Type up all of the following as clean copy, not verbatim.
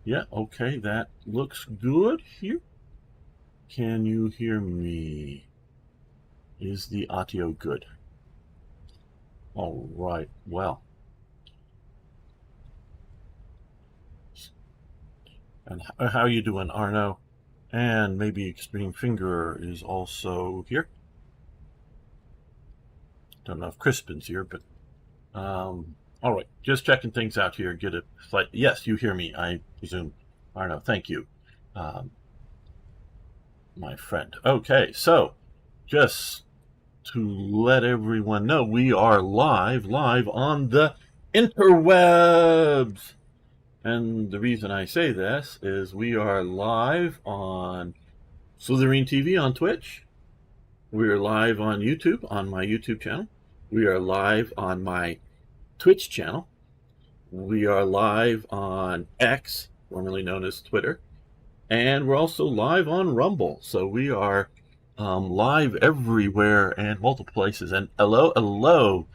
Yeah, okay, that looks good here. Can you hear me? Is the audio good? All right, well. And how you doing, Arno? And maybe Extreme Finger is also here. Don't know if Crispin's here, but all right. Just checking things out here. Get it. Yes, you hear me, I presume. Arno, thank you, um, my friend. Okay, so just to let everyone know, we are live on the interwebs. And the reason I say this is we are live on Slytherin TV on Twitch. We are live on YouTube, on my YouTube channel. We are live on my Twitch channel. We are live on X, formerly known as Twitter. And we're also live on Rumble. So we are live everywhere and multiple places. And hello,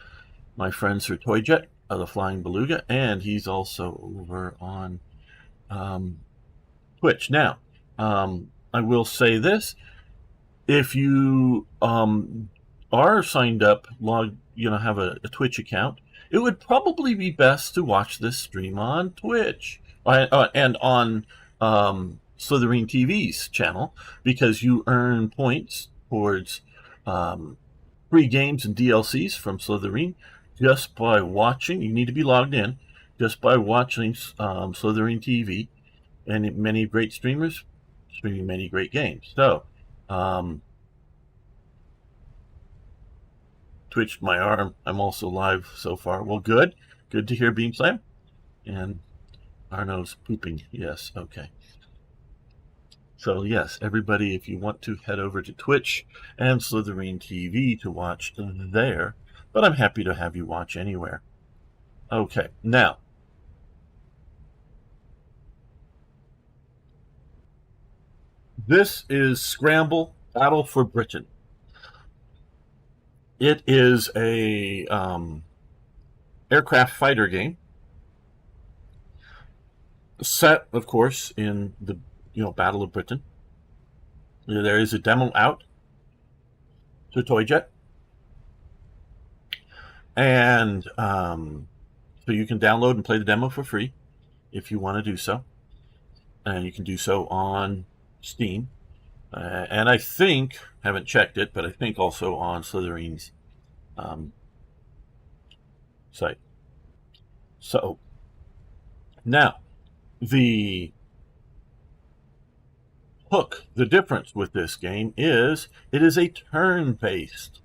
my friend Sir Toyjet of the Flying Beluga. And he's also over on Twitch. Now, I will say this. If you are signed up, have a Twitch account, it would probably be best to watch this stream on Twitch and on Slytherin TV's channel, because you earn points towards free games and DLCs from Slytherin just by watching. You need to be logged in just by watching Slytherin TV, and many great streamers streaming many great games. So, twitched my arm. I'm also live so far. Well, good to hear Beam Slam. And Arno's pooping. Yes, okay. So yes, everybody, if you want to head over to Twitch and Slytherin TV to watch there, but I'm happy to have you watch anywhere. Okay, now, this is Scramble Battle for Britain. It is a aircraft fighter game set, of course, in the Battle of Britain. There is a demo out to Toyjet, and so you can download and play the demo for free if you want to do so, and you can do so on Steam. And I think, haven't checked it, but I think also on Slytherin's site. So, now, the hook, the difference with this game is it is a turn-based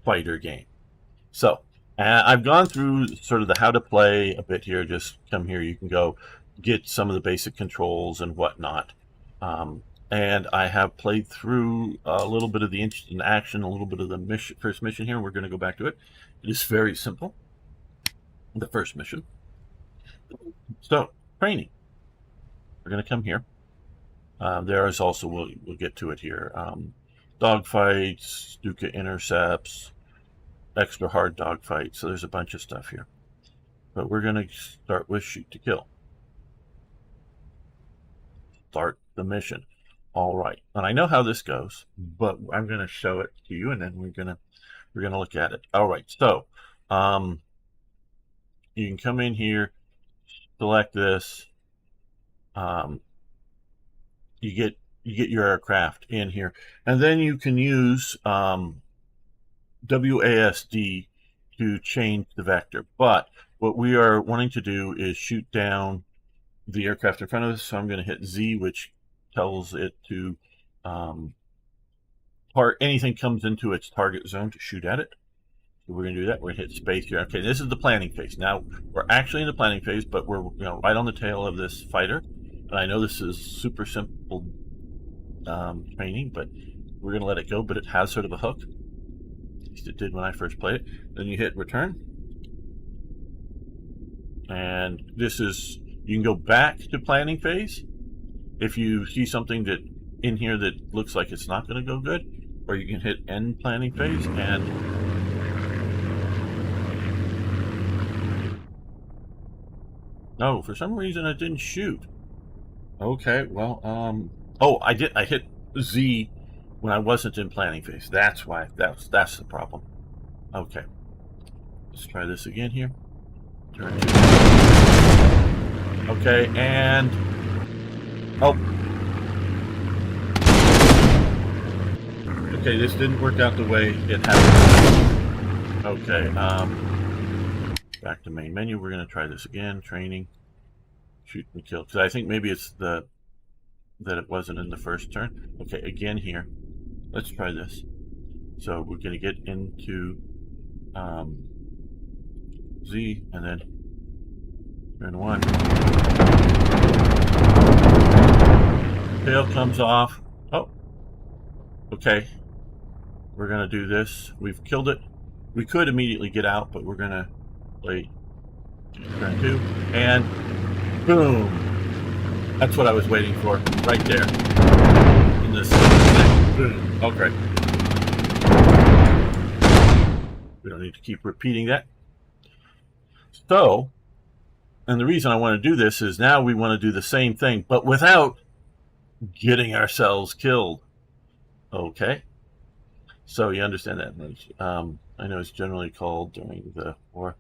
fighter game. So, I've gone through sort of the how to play a bit here. Just come here, you can go get some of the basic controls and whatnot. And I have played through a little bit of the instant action, a little bit of the first mission here. We're going to go back to it. It is very simple, the first mission. So, training. We're going to come here. There is also, we'll get to it here, dogfights, Stuka intercepts, extra hard dogfights. So there's a bunch of stuff here. But we're going to start with shoot to kill. Start the mission. All right, and I know how this goes, but I'm going to show it to you, and then we're going to look at it. All right, so you can come in here, select this. You get your aircraft in here, and then you can use WASD to change the vector. But what we are wanting to do is shoot down the aircraft in front of us. So I'm going to hit Z, which tells it to anything comes into its target zone to shoot at it. So we're going to do that. We're going to hit space here. Okay, this is the planning phase. Now we're actually in the planning phase, but we're right on the tail of this fighter. And I know this is super simple training, but we're going to let it go. But it has sort of a hook. At least it did when I first played it. Then you hit return, and this is, you can go back to planning phase if you see something that in here that looks like it's not going to go good, or you can hit end planning phase and no, for some reason it didn't shoot. Okay, well, oh, I hit Z when I wasn't in planning phase. That's why. That's the problem. Okay. Let's try this again here. Turn 2. Okay, and... Oh. Okay, this didn't work out the way it had. Okay, back to main menu. We're going to try this again. Training. Shoot and kill. Because I think maybe it's that it wasn't in the first turn. Okay, again here. Let's try this. So we're going to get into Z and then turn 1. Tail comes off. Oh. Okay. We're going to do this. We've killed it. We could immediately get out, but we're going to play turn 2. And boom. That's what I was waiting for. Right there. In this thing. Boom. Okay. We don't need to keep repeating that. So, and the reason I want to do this is now we want to do the same thing, but without getting ourselves killed. Okay. So you understand that. I know it's generally called during the war.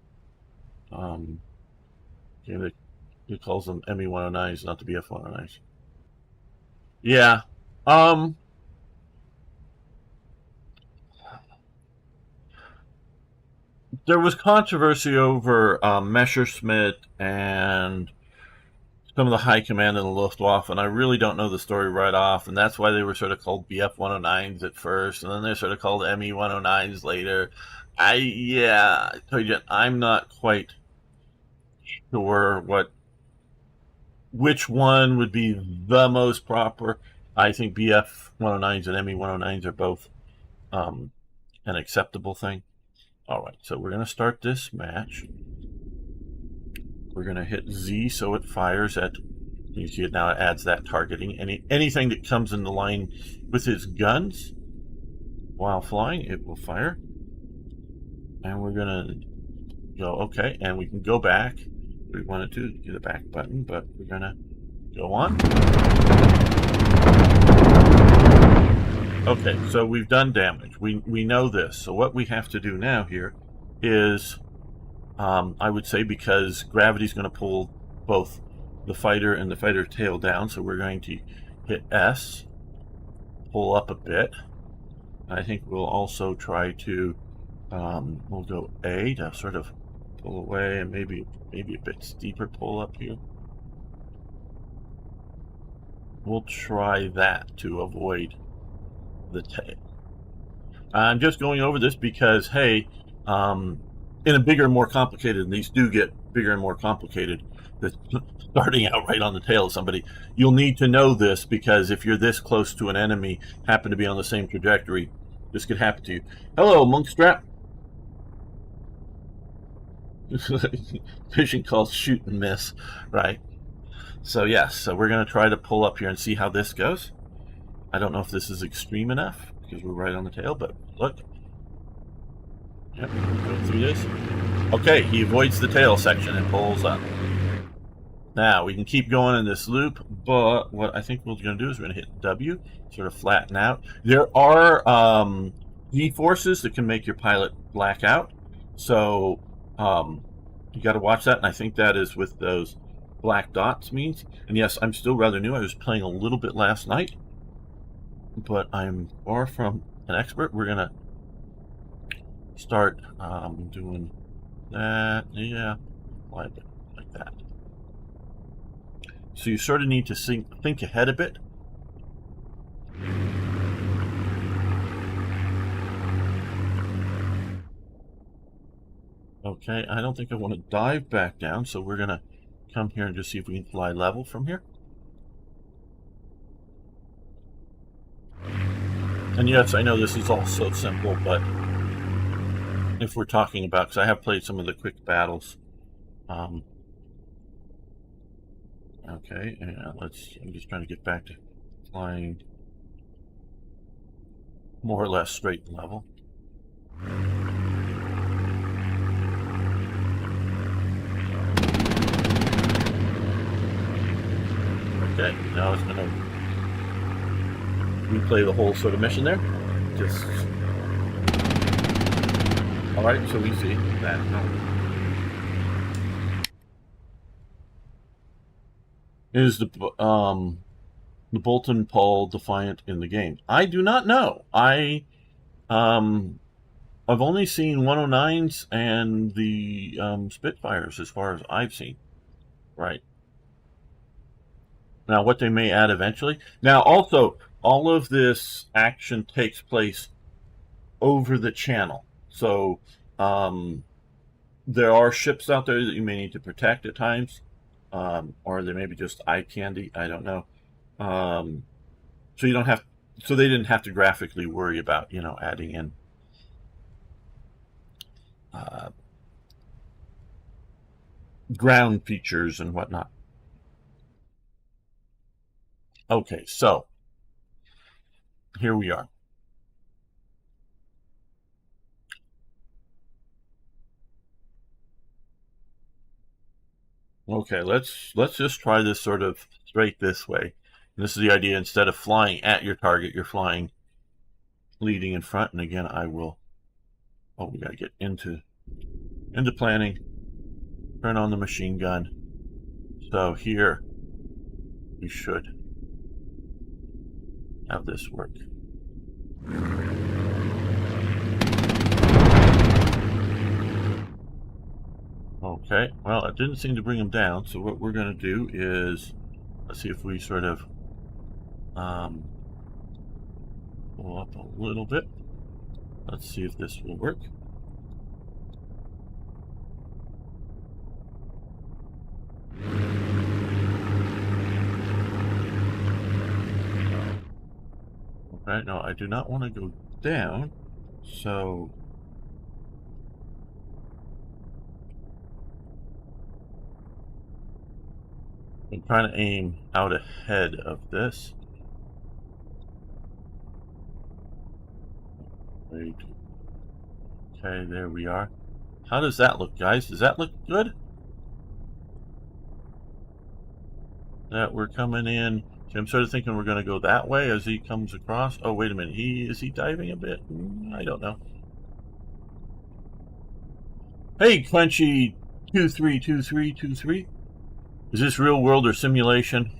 It calls them ME-109s, not the BF-109s. Yeah. There was controversy over Messerschmitt and some of the high command in the Luftwaffe, and I really don't know the story right off, and that's why they were sort of called BF-109s at first, and then they're sort of called ME-109s later. I told you, I'm not quite sure which one would be the most proper. I think BF-109s and ME-109s are both an acceptable thing. All right, so we're going to start this match. We're going to hit Z so it fires at, you see it now, it adds that targeting. Anything that comes in the line with his guns while flying, it will fire. And we're going to go, okay, and we can go back. We wanted to do the back button, but we're going to go on. Okay, so we've done damage. We know this. So what we have to do now here is, I would say, because gravity's going to pull both the fighter and the fighter tail down, so we're going to hit S, pull up a bit. I think we'll also try to, we'll go A to sort of pull away, and maybe a bit steeper pull up here. We'll try that to avoid the tail. I'm just going over this because, hey, in a bigger and more complicated, and these do get bigger and more complicated, starting out right on the tail of somebody, you'll need to know this, because if you're this close to an enemy, happen to be on the same trajectory, this could happen to you. Hello, Monkstrap. Fishing calls shoot and miss, right? So yes, so we're going to try to pull up here and see how this goes. I don't know if this is extreme enough, because we're right on the tail, but look. Yep, go through this. Okay, he avoids the tail section and pulls up. Now, we can keep going in this loop, but what I think we're going to do is we're going to hit W, sort of flatten out. There are G-forces that can make your pilot black out, so you got to watch that, and I think that is with those black dots means. And yes, I'm still rather new. I was playing a little bit last night, but I'm far from an expert. We're going to start doing that. Yeah, like that. So you sort of need to think ahead a bit. Okay, I don't think I want to dive back down, so we're going to come here and just see if we can fly level from here. And yes, I know this is all so simple, but if we're talking about, because I have played some of the quick battles. Okay, and I'm just trying to get back to flying more or less straight and level. Okay, now it's going to replay the whole sort of mission there. Just all right. So we see that. Is the Bolton Paul Defiant in the game? I do not know. I've only seen 109s and the Spitfires as far as I've seen. Right. Now, what they may add eventually. Now, also, all of this action takes place over the channel. So, there are ships out there that you may need to protect at times, or they may be just eye candy. I don't know. So you don't have. So they didn't have to graphically worry about adding in ground features and whatnot. Okay, so here we are. Okay, let's just try this sort of straight this way. And this is the idea. Instead of flying at your target, you're flying leading in front. And again, I will. Oh, we got to get into planning. Turn on the machine gun. So here we should have this work. Okay, well, it didn't seem to bring them down, so what we're going to do is, let's see if we sort of pull up a little bit. Let's see if this will work. Okay, no, I do not want to go down, so I'm trying to aim out ahead of this. Wait. Okay, there we are. How does that look, guys? Does that look good? That we're coming in. See, I'm sort of thinking we're going to go that way as he comes across. Oh, wait a minute. Is he diving a bit? I don't know. Hey, Crunchy 232323. Is this real world or simulation?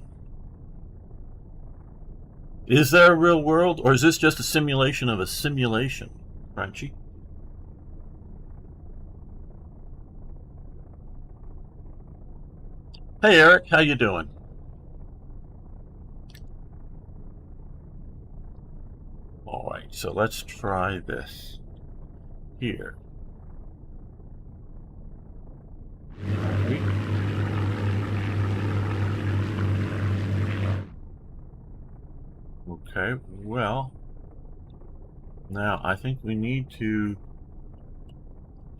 Is there a real world, or is this just a simulation of a simulation, Crunchy? Hey, Eric, how you doing? All right, so let's try this here. Okay, well, now I think we need to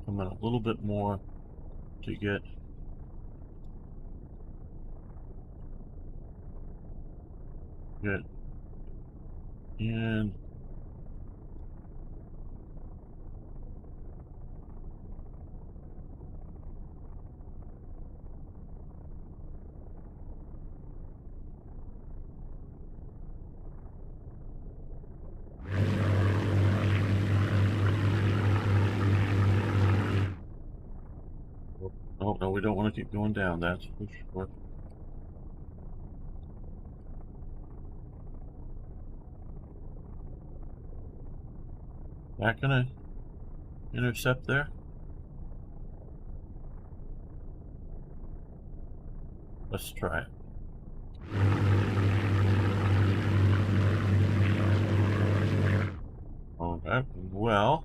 come in a little bit more to get in. Oh, no, we don't want to keep going down, that's for sure. Not gonna intercept there? Let's try it. Okay, well,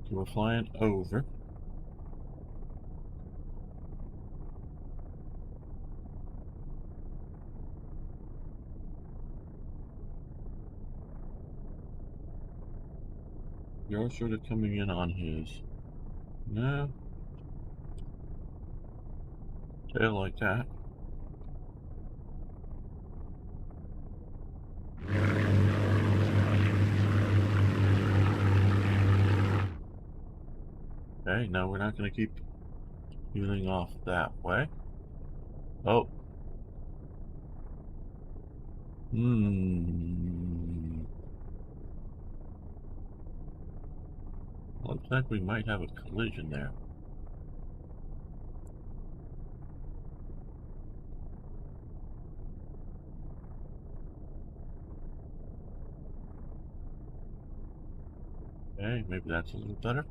so we're flying over. You're sort of coming in on his. No. Tail like that. Okay, no, we're not going to keep healing off that way. Oh. Looks like we might have a collision there. Okay, maybe that's a little better.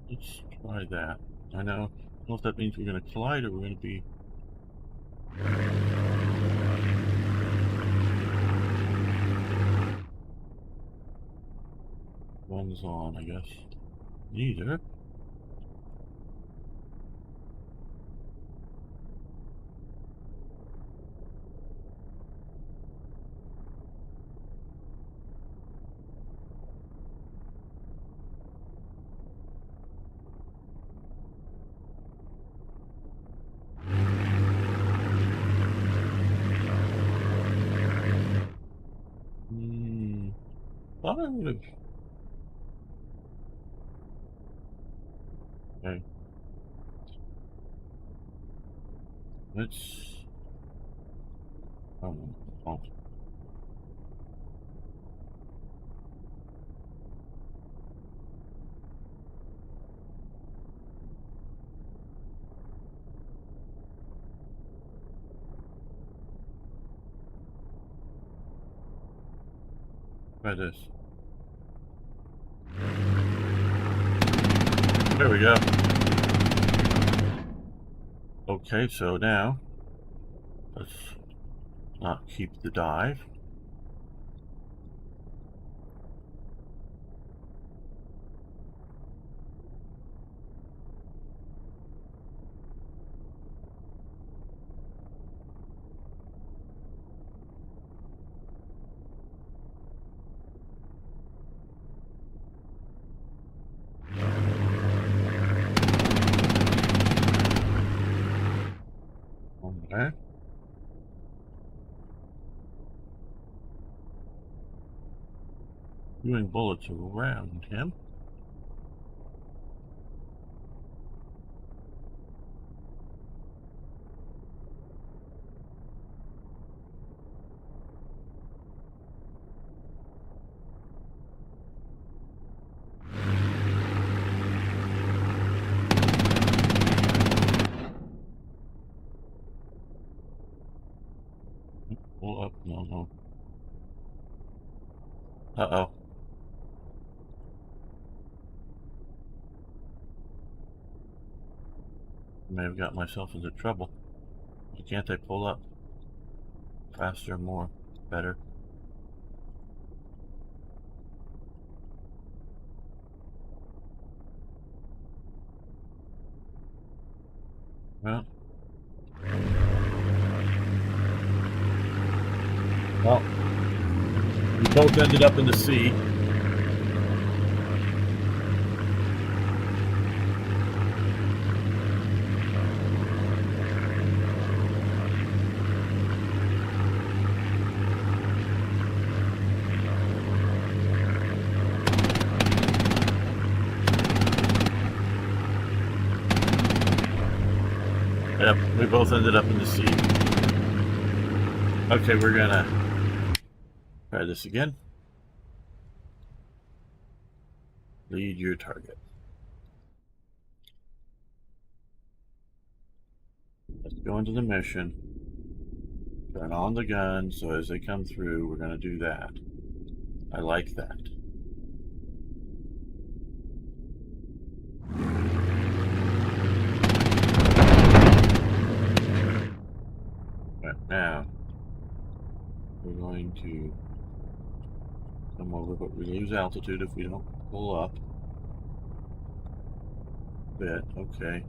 Let's try that. I don't know if that means we're going to collide or we're going to be... One's on, I guess. Neither. Thought I would have... Okay. Let's... Oh. Try this. There we go. Okay, so now let's not keep the dive. Okay. Doing bullets around him. Pull up. No. Uh-oh. May have got myself into trouble. Why can't I pull up? Faster, more, better. Well, we both ended up in the sea. Yep, we both ended up in the sea. Okay, we're gonna try this again. Lead your target. Let's go into the mission. Turn on the gun, so as they come through, we're gonna do that. I like that. But now, we're going to come over, but we lose altitude if we don't pull up. Bit, okay.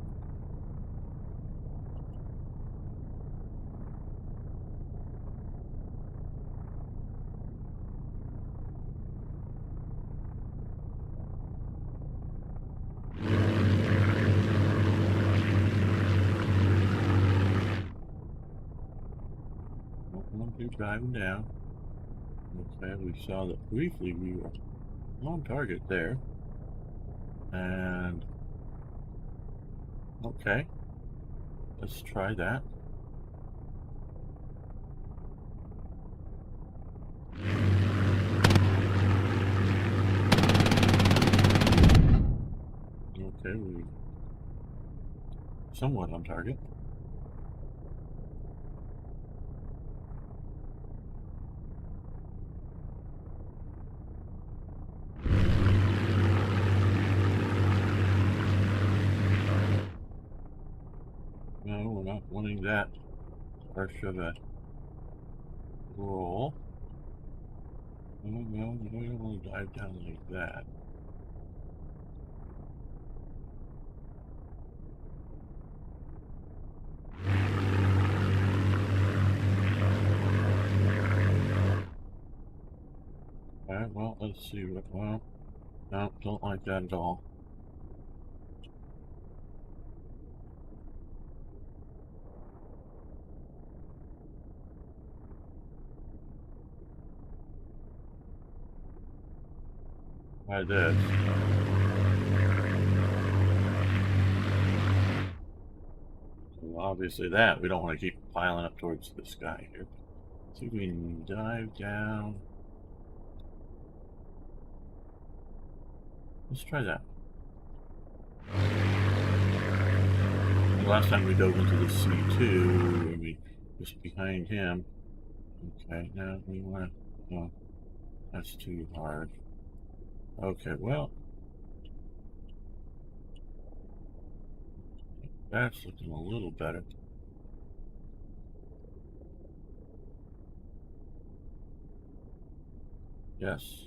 Come through diving down. Okay, we saw that briefly we were on target there. And okay, let's try that. Okay, we somewhat on target. No, we're not wanting that harsh of a roll. No, no, we don't want to dive down like that. Alright, well, let's see what, well, no, don't like that at all. Try this. So obviously that, we don't want to keep piling up towards the sky here. See if we can dive down. Let's try that. The last time we dove into the C2, we just behind him. Okay, now we want to, no, that's too hard. Okay, well, that's looking a little better. Yes.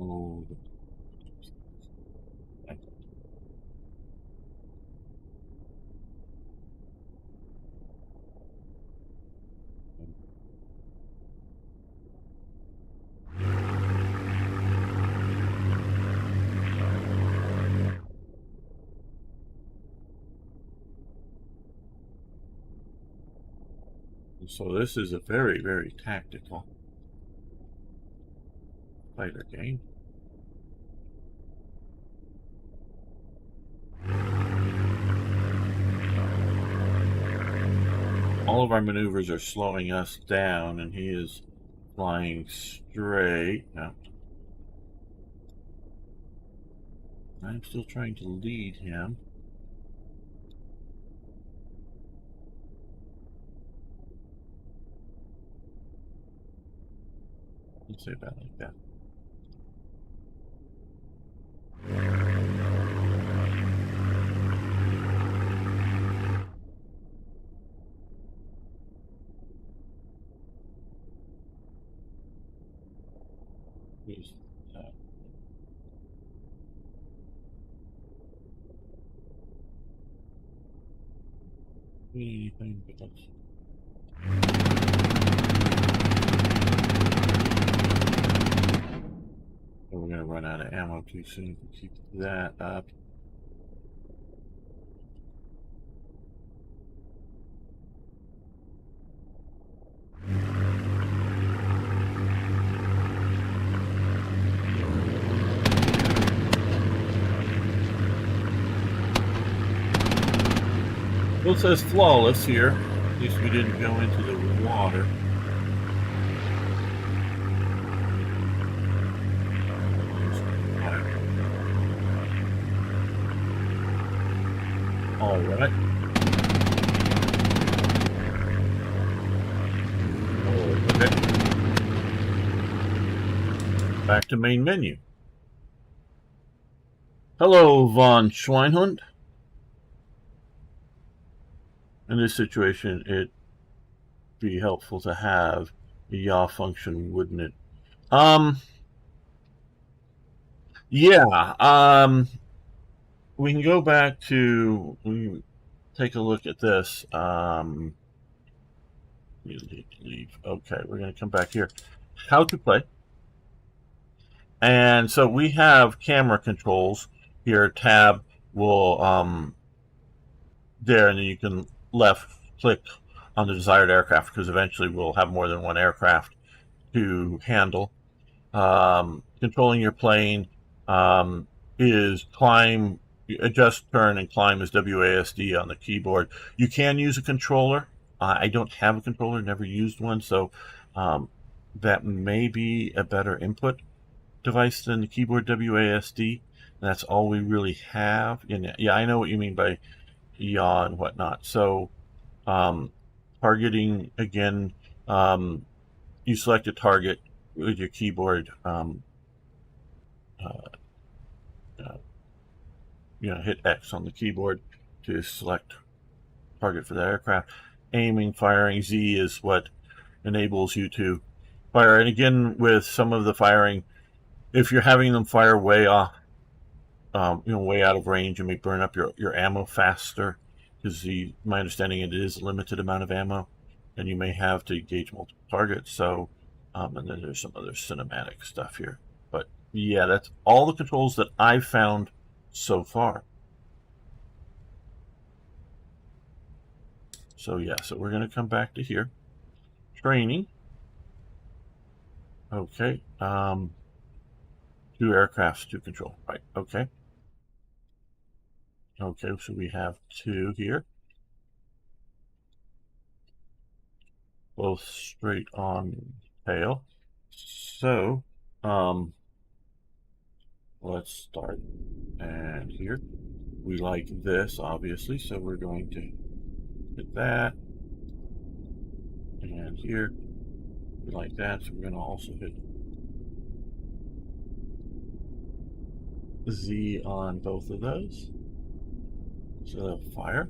Oh. So this is a very, very tactical fighter game. All of our maneuvers are slowing us down, and he is flying straight. No. I'm still trying to lead him. Let's say about like that. Who's that? Anything but that's. We're going to run out of ammo too soon if we keep that up. Well, it says flawless here. At least we didn't go into the water. All right. Oh, okay. Back to main menu. Hello, von Schweinhund. In this situation, it'd be helpful to have a yaw function, wouldn't it? Yeah. We can go back to, we can take a look at this. Leave. Okay, we're going to come back here. How to play. And so we have camera controls. Here, tab will there, and then you can left click on the desired aircraft, because eventually we'll have more than one aircraft to handle. Controlling your plane is climb, adjust, turn, and climb is WASD on the keyboard. You can use a controller. I don't have a controller, never used one, so that may be a better input device than the keyboard WASD. That's all we really have. And yeah, I know what you mean by yaw and whatnot. So targeting again, you select a target with your keyboard. Uh, uh, hit X on the keyboard to select target for the aircraft. Aiming, firing, Z is what enables you to fire. And again, with some of the firing, if you're having them fire way off, way out of range, you may burn up your ammo faster, because my understanding it is a limited amount of ammo, and you may have to engage multiple targets. So, and then there's some other cinematic stuff here. But yeah, that's all the controls that I've found so far. So yeah, so we're going to come back to here. Training. Okay. 2 aircrafts to control. Right. Okay. Okay, so we have 2 here. Both straight on tail. So, let's start. And here, we like this, obviously, so we're going to hit that. And here, we like that, so we're going to also hit Z on both of those. So fire.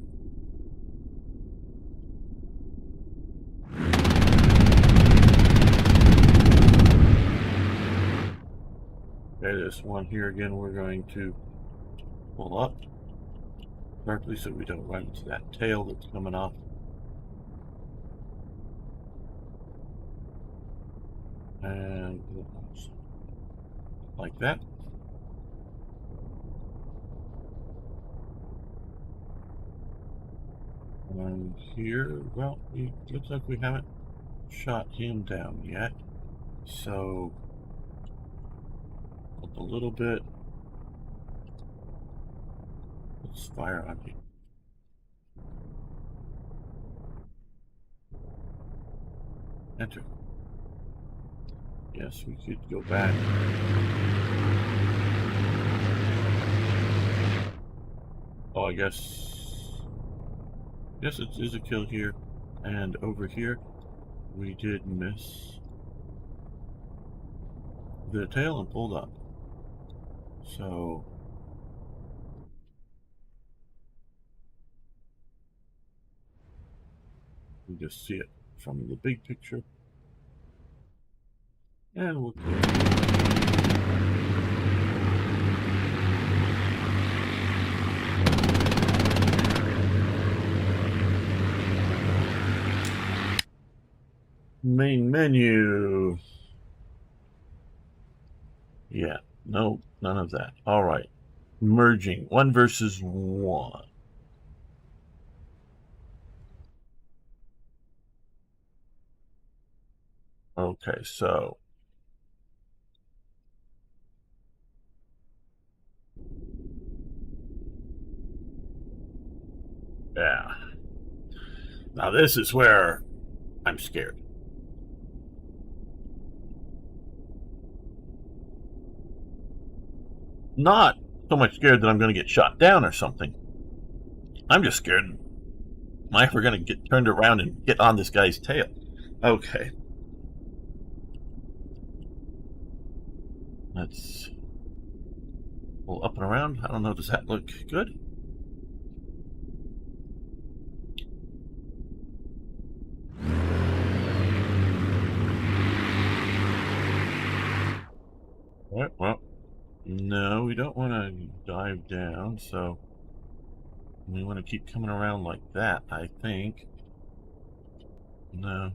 Okay, this one here again, we're going to pull up correctly so we don't run into that tail that's coming off. And like that. And here, well, it looks like we haven't shot him down yet. So, up a little bit. Let's fire on him. Enter. Yes, we could go back. Oh, I guess it is a kill here. And over here, we did miss the tail and pulled up. So, we just see it from the big picture. And we'll kill it. Main menu. Yeah, no, none of that. All right. Merging 1 versus 1. Okay, so yeah. Now this is where I'm scared. Not so much scared that I'm going to get shot down or something. I'm just scared. Am I ever going to get turned around and get on this guy's tail? Okay. Let's pull up and around. I don't know. Does that look good? All right, well, no, we don't want to dive down, so we want to keep coming around like that, I think. No.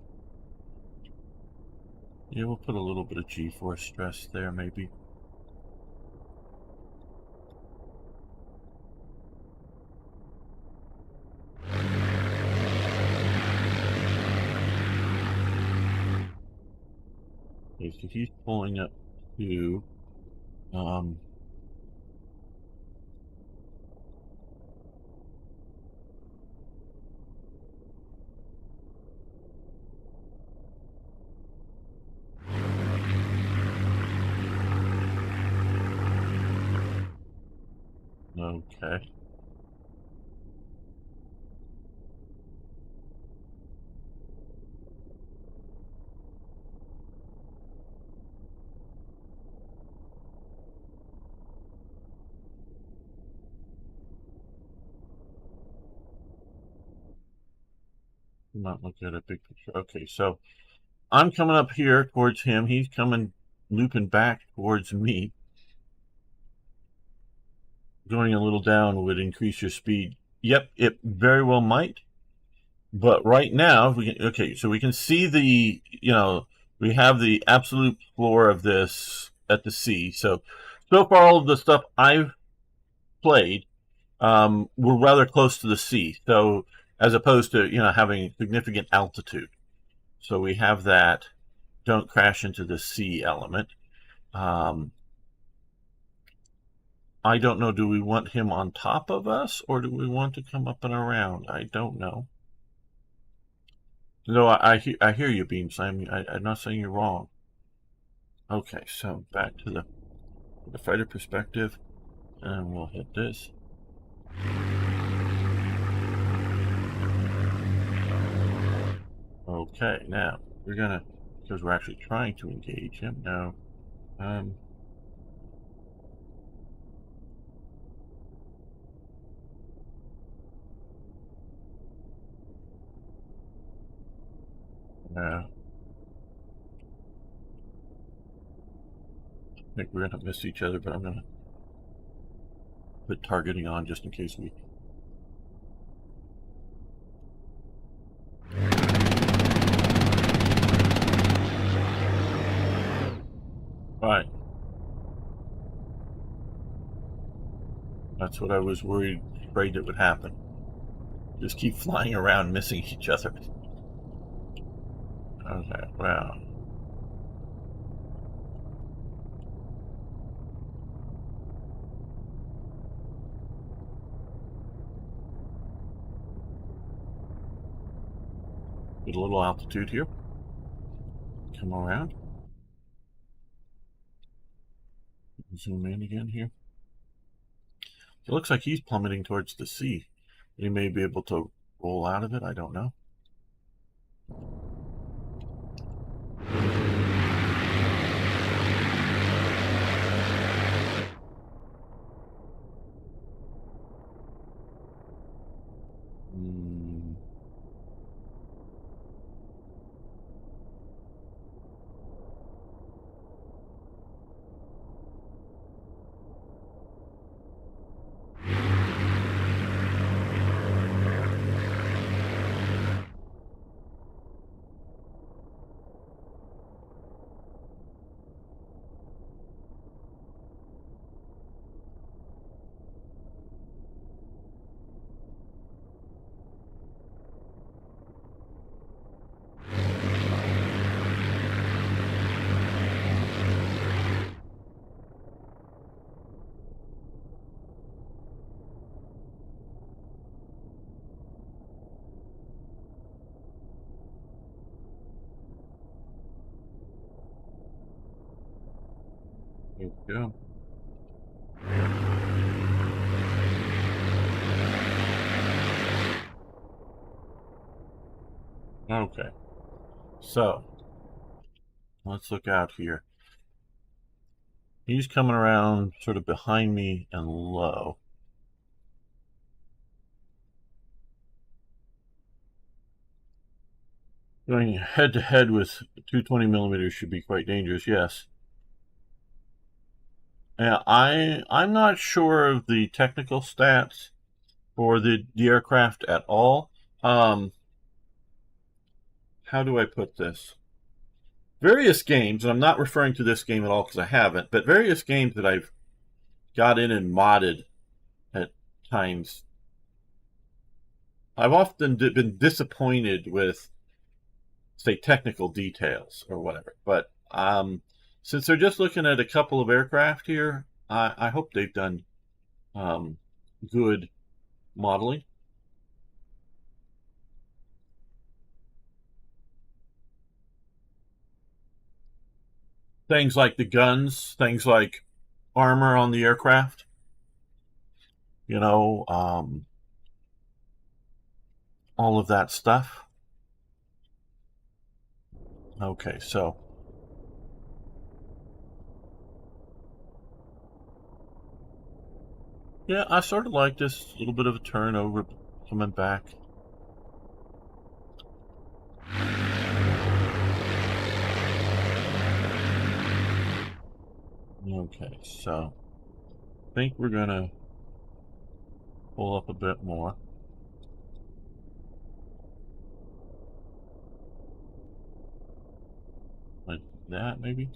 Yeah, we'll put a little bit of G-force stress there, maybe. Okay, so he's pulling up to okay. Not look at a big picture. Okay, so I'm coming up here towards him. He's coming, looping back towards me. Going a little down would increase your speed. Yep, it very well might. But right now, we can, okay, so we can see the, we have the absolute floor of this at the sea. So far, all of the stuff I've played were rather close to the sea. So as opposed to, having significant altitude. So we have that don't crash into the sea element. I don't know, do we want him on top of us or do we want to come up and around? I don't know. No, I hear you, Beam Slam. I'm not saying you're wrong. Okay, so back to the fighter perspective, and we'll hit this. Okay, now we're gonna, because we're actually trying to engage him now. I think we're gonna miss each other, but I'm gonna put targeting on just in case we. Right. That's what I was afraid that would happen. Just keep flying around, missing each other. Okay, wow. Get a little altitude here. Come around. Zoom in again here. It looks like he's plummeting towards the sea. He may be able to roll out of it. I don't know. There we go. Okay. So, let's look out here. He's coming around sort of behind me and low. Going head to head with 220 millimeters should be quite dangerous, yes. Yeah, I'm not sure of the technical stats for the aircraft at all. How do I put this? Various games, and I'm not referring to this game at all because I haven't, but various games that I've got in and modded at times, I've often been disappointed with, say, technical details or whatever. But Since they're just looking at a couple of aircraft here, I hope they've done um, good modeling. Things like the guns, things like armor on the aircraft, you know, all of that stuff. Okay, so yeah, I sort of like this little bit of a turnover coming back. Okay, so I think we're gonna pull up a bit more. Like that, maybe?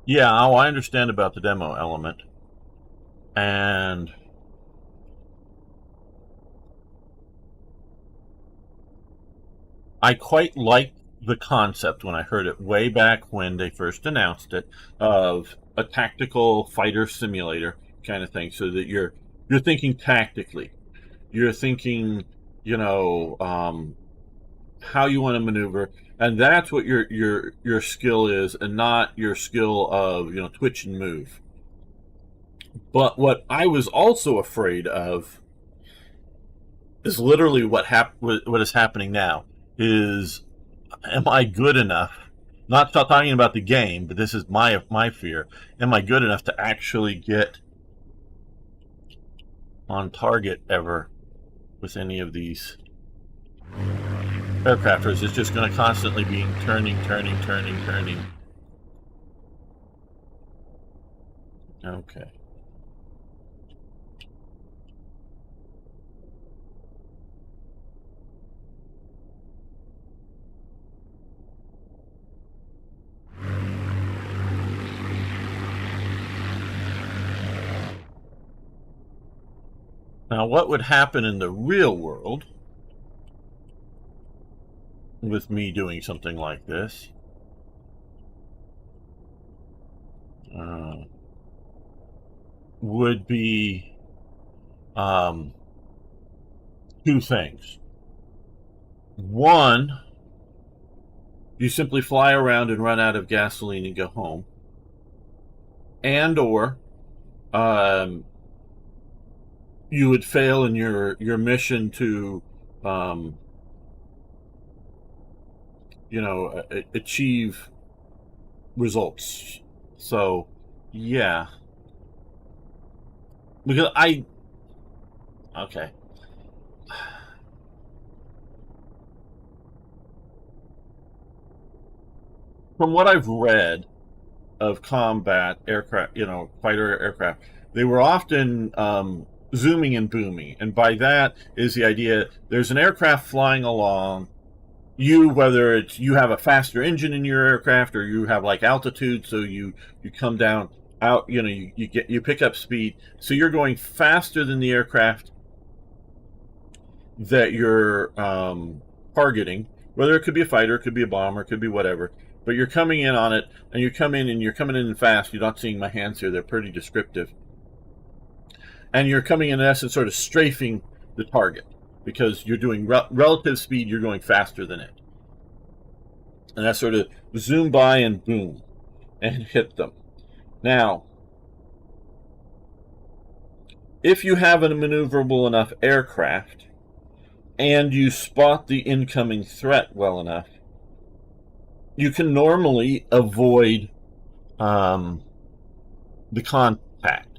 Yeah, oh, I understand about the demo element. And I quite liked the concept when I heard it way back when they first announced it, of a tactical fighter simulator kind of thing, so that you're thinking tactically. You're thinking, you know, how you want to maneuver, and that's what your skill is, and not your skill of, you know, twitch and move. But what I was also afraid of is literally what is happening now. Is, am I good enough? Not talking about the game, but this is my fear. Am I good enough to actually get on target ever with any of these aircraft, or is it just going to constantly be turning? Okay. Now, what would happen in the real world with me doing something like this? Uh, would be two things. One, you simply fly around and run out of gasoline and go home, and or um, you would fail in your mission to um, you know, achieve results. So yeah, because I okay. From what I've read of combat aircraft, you know, fighter aircraft, they were often zooming and booming, and by that is the idea: there's an aircraft flying along. Whether it's you have a faster engine in your aircraft, or you have like altitude, so you come down out, you know, you pick up speed, so you're going faster than the aircraft that you're targeting. Whether it could be a fighter, it could be a bomber, it could be whatever, but you're coming in on it, and you're coming in fast. You're not seeing my hands here; they're pretty descriptive, and you're coming in essence sort of strafing the target, because you're doing relative speed. You're going faster than it, and that sort of zoom by and boom and hit them. Now, if you have a maneuverable enough aircraft and you spot the incoming threat well enough, you can normally avoid the contact.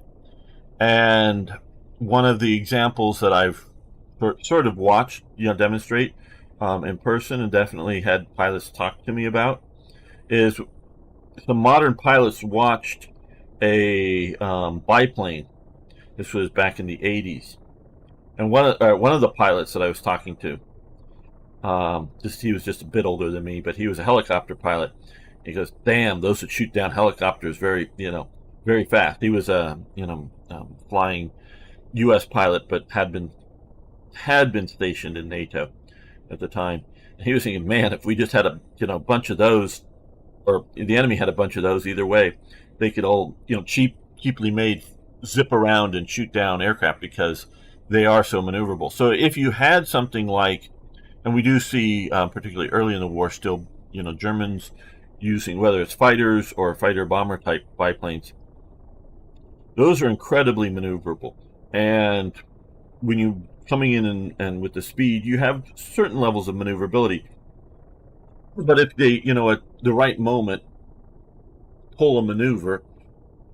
And one of the examples that I've sort of watched, you know, demonstrate in person, and definitely had pilots talk to me about, is the modern pilots watched a biplane. This was back in the 80s, and one of the pilots that I was talking to, he was just a bit older than me, but he was a helicopter pilot. He goes, "Damn, those that shoot down helicopters, very, you know, very fast. He was a flying U.S. pilot, but had been stationed in NATO at the time. And he was thinking, man, if we just had a bunch of those, or the enemy had a bunch of those, either way, they could all cheaply made zip around and shoot down aircraft because they are so maneuverable. So if you had something like, and we do see particularly early in the war still, Germans using, whether it's fighters or fighter bomber type biplanes, those are incredibly maneuverable. And when you coming in and with the speed, you have certain levels of maneuverability. But if they, at the right moment, pull a maneuver,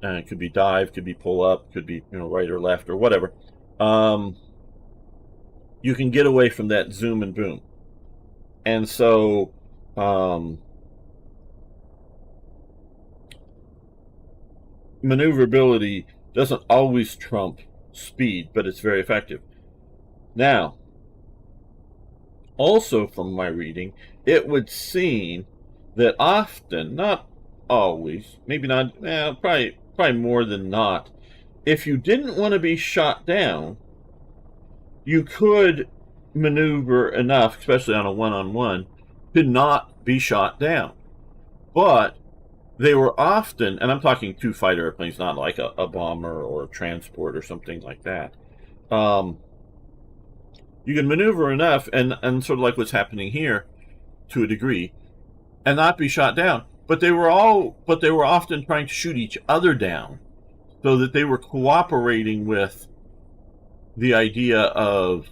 and it could be dive, could be pull up, could be right or left or whatever, you can get away from that zoom and boom. And so maneuverability doesn't always trump speed, but it's very effective. Now, also from my reading, it would seem that often, not always, maybe not, probably more than not, if you didn't want to be shot down, you could maneuver enough, especially on a one-on-one, to not be shot down. But they were often, and I'm talking two fighter airplanes, not like a bomber or a transport or something like that. You can maneuver enough, and sort of like what's happening here, to a degree, and not be shot down. But they were often trying to shoot each other down, so that they were cooperating with the idea of,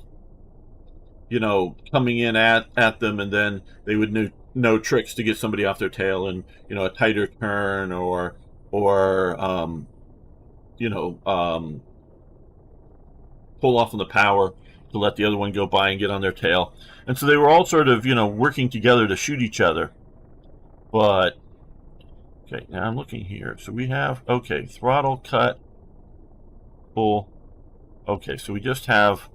coming in at them, and then they would know tricks to get somebody off their tail, and a tighter turn, or pull off on the power to let the other one go by and get on their tail. And so they were all sort of working together to shoot each other. But okay, now I'm looking here. So we have throttle, cut, pull. Okay, so we just have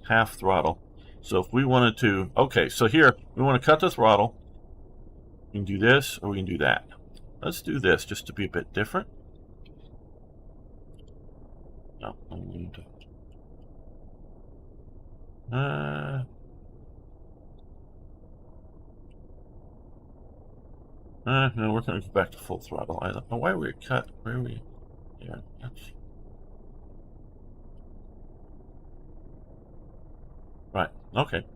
half throttle. So if we wanted to, so here we want to cut the throttle. We can do this, or we can do that. Let's do this just to be a bit different. No, I'm going to. No, we're going to go back to full throttle. I don't know why we cut. Where are we? Yeah, that's right. Okay.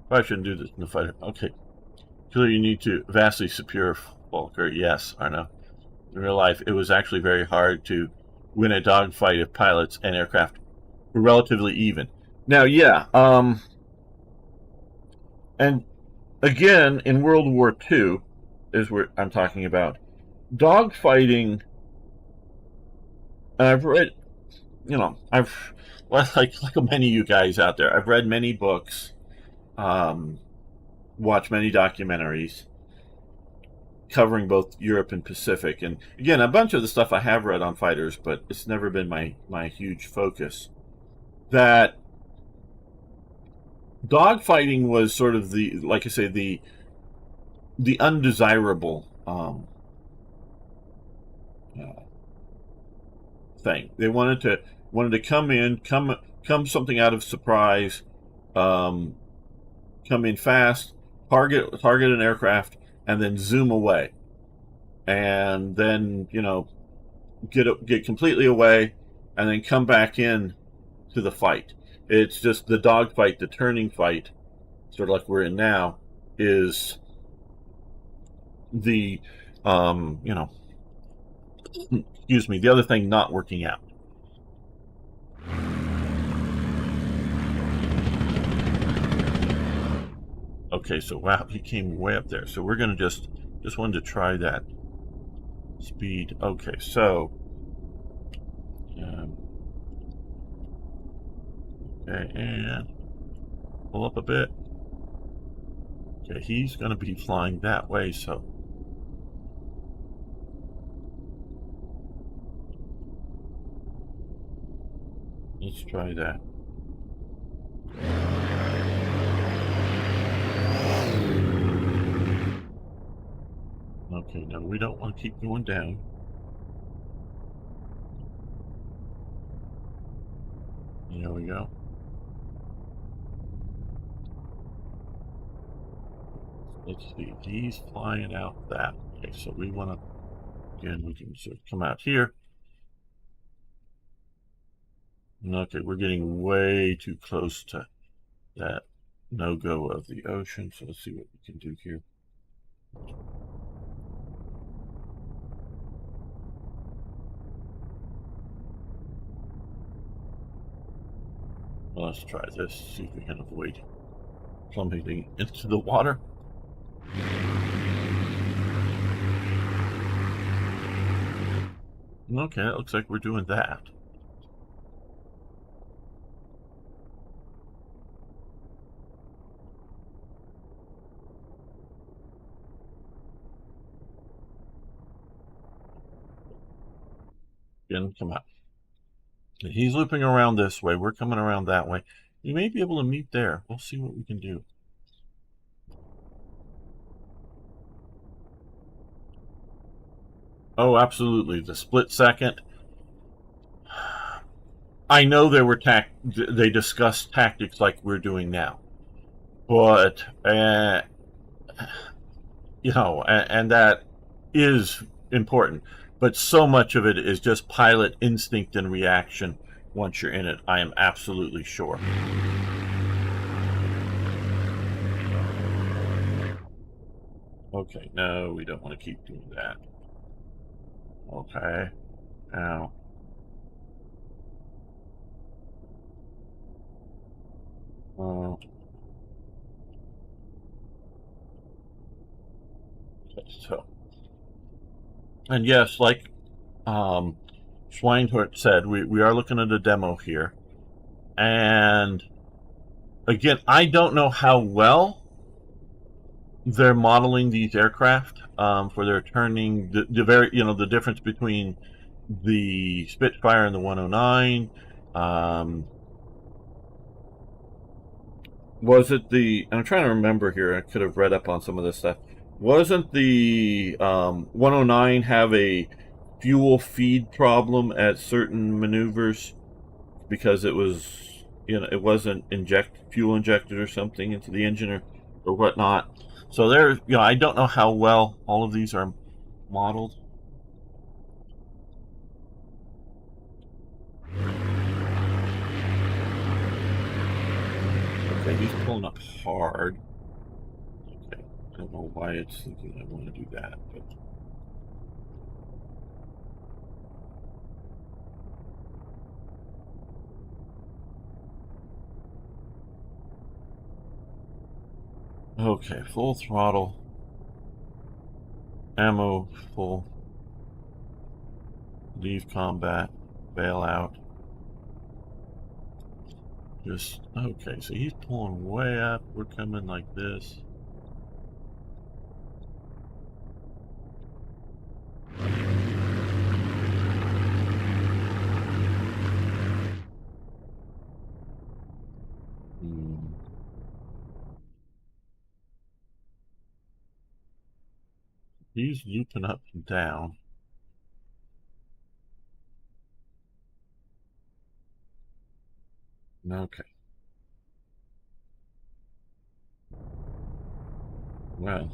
Probably shouldn't do this in the fighter. Okay. Clearly, you need to vastly superior Volker. Yes, I know. In real life, it was actually very hard to win a dogfight if pilots and aircraft were relatively even. Now, yeah, and again, in World War II, is what I'm talking about. Dogfighting, I've read, I've, like many of you guys out there, I've read many books, watched many documentaries covering both Europe and Pacific. And again, a bunch of the stuff I have read on fighters, but it's never been my huge focus. That dogfighting was sort of like I say, the undesirable thing. They wanted to come something out of surprise, come in fast, target an aircraft, and then zoom away, and then get completely away, and then come back in to the fight. It's just the dogfight, the turning fight, sort of like we're in now, is the excuse me, the other thing not working out. Okay, so wow, he came way up there. So we're gonna just wanted to try that speed. Okay, so okay, and pull up a bit. Okay, he's gonna be flying that way, so let's try that. Okay, now we don't want to keep going down. There we go. Let's see. He's flying out that way. So we want to, again, we can sort of come out here. Okay, we're getting way too close to that no-go of the ocean. So let's see what we can do here. Well, let's try this, see if we can avoid plummeting into the water. Okay, it looks like we're doing that. Again, come out. He's looping around this way. We're coming around that way. We may be able to meet there. We'll see what we can do. Oh, absolutely. The split second. I know they discussed tactics like we're doing now, but you know, and that is important. But so much of it is just pilot instinct and reaction. Once you're in it, I am absolutely sure. Okay, no, we don't want to keep doing that. Okay, now. So, and yes, like Schweinhurt said, we are looking at a demo here. And again, I don't know how well they're modeling these aircraft for their turning, the difference between the Spitfire and the 109. Was it I'm trying to remember here. I could have read up on some of this stuff. Wasn't the 109 have a fuel feed problem at certain maneuvers because it was, it wasn't fuel injected or something into the engine or whatnot? So there, I don't know how well all of these are modeled. Okay, he's pulling up hard. Okay, I don't know why it's thinking I want to do that, but. Okay, full throttle. Ammo full. Leave combat. Bail out. Just, okay, so he's pulling way up. We're coming like this. He's looping up and down. Okay. Well.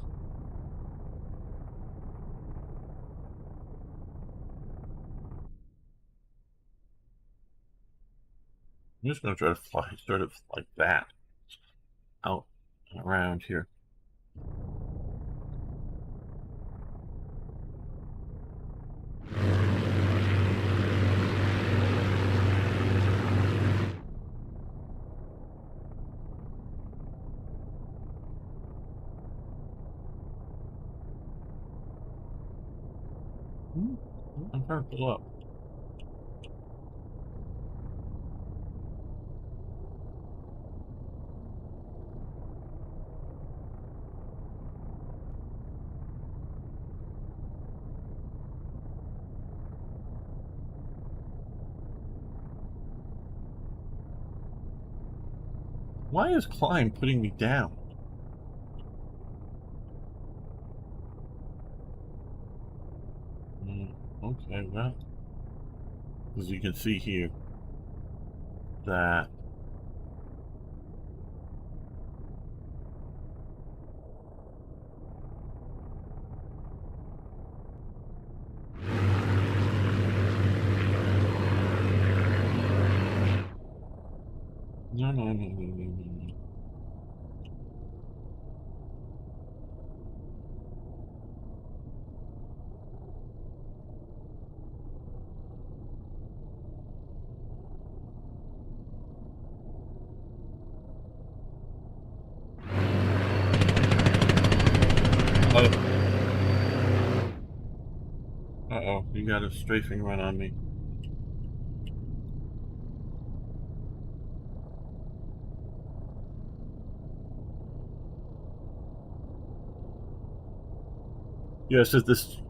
I'm just going to try to fly sort of like that out around here. I'm trying to pull up. Why is Klein putting me down? Okay, well, as you can see here, that. No, no, no, no, no, no. Uh-oh, you got a strafing run on me. Yes, if this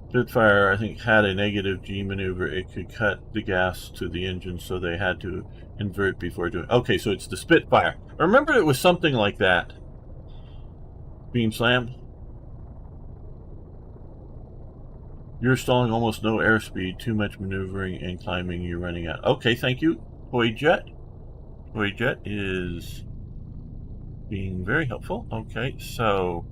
Spitfire, I think, had a negative G maneuver, it could cut the gas to the engine, so they had to invert before doing. Okay, so it's the Spitfire. I remember it was something like that. Beam slam. You're stalling almost no airspeed, too much maneuvering and climbing, you're running out. Okay, thank you, Toy Jet. Toy Jet is being very helpful. Okay, so,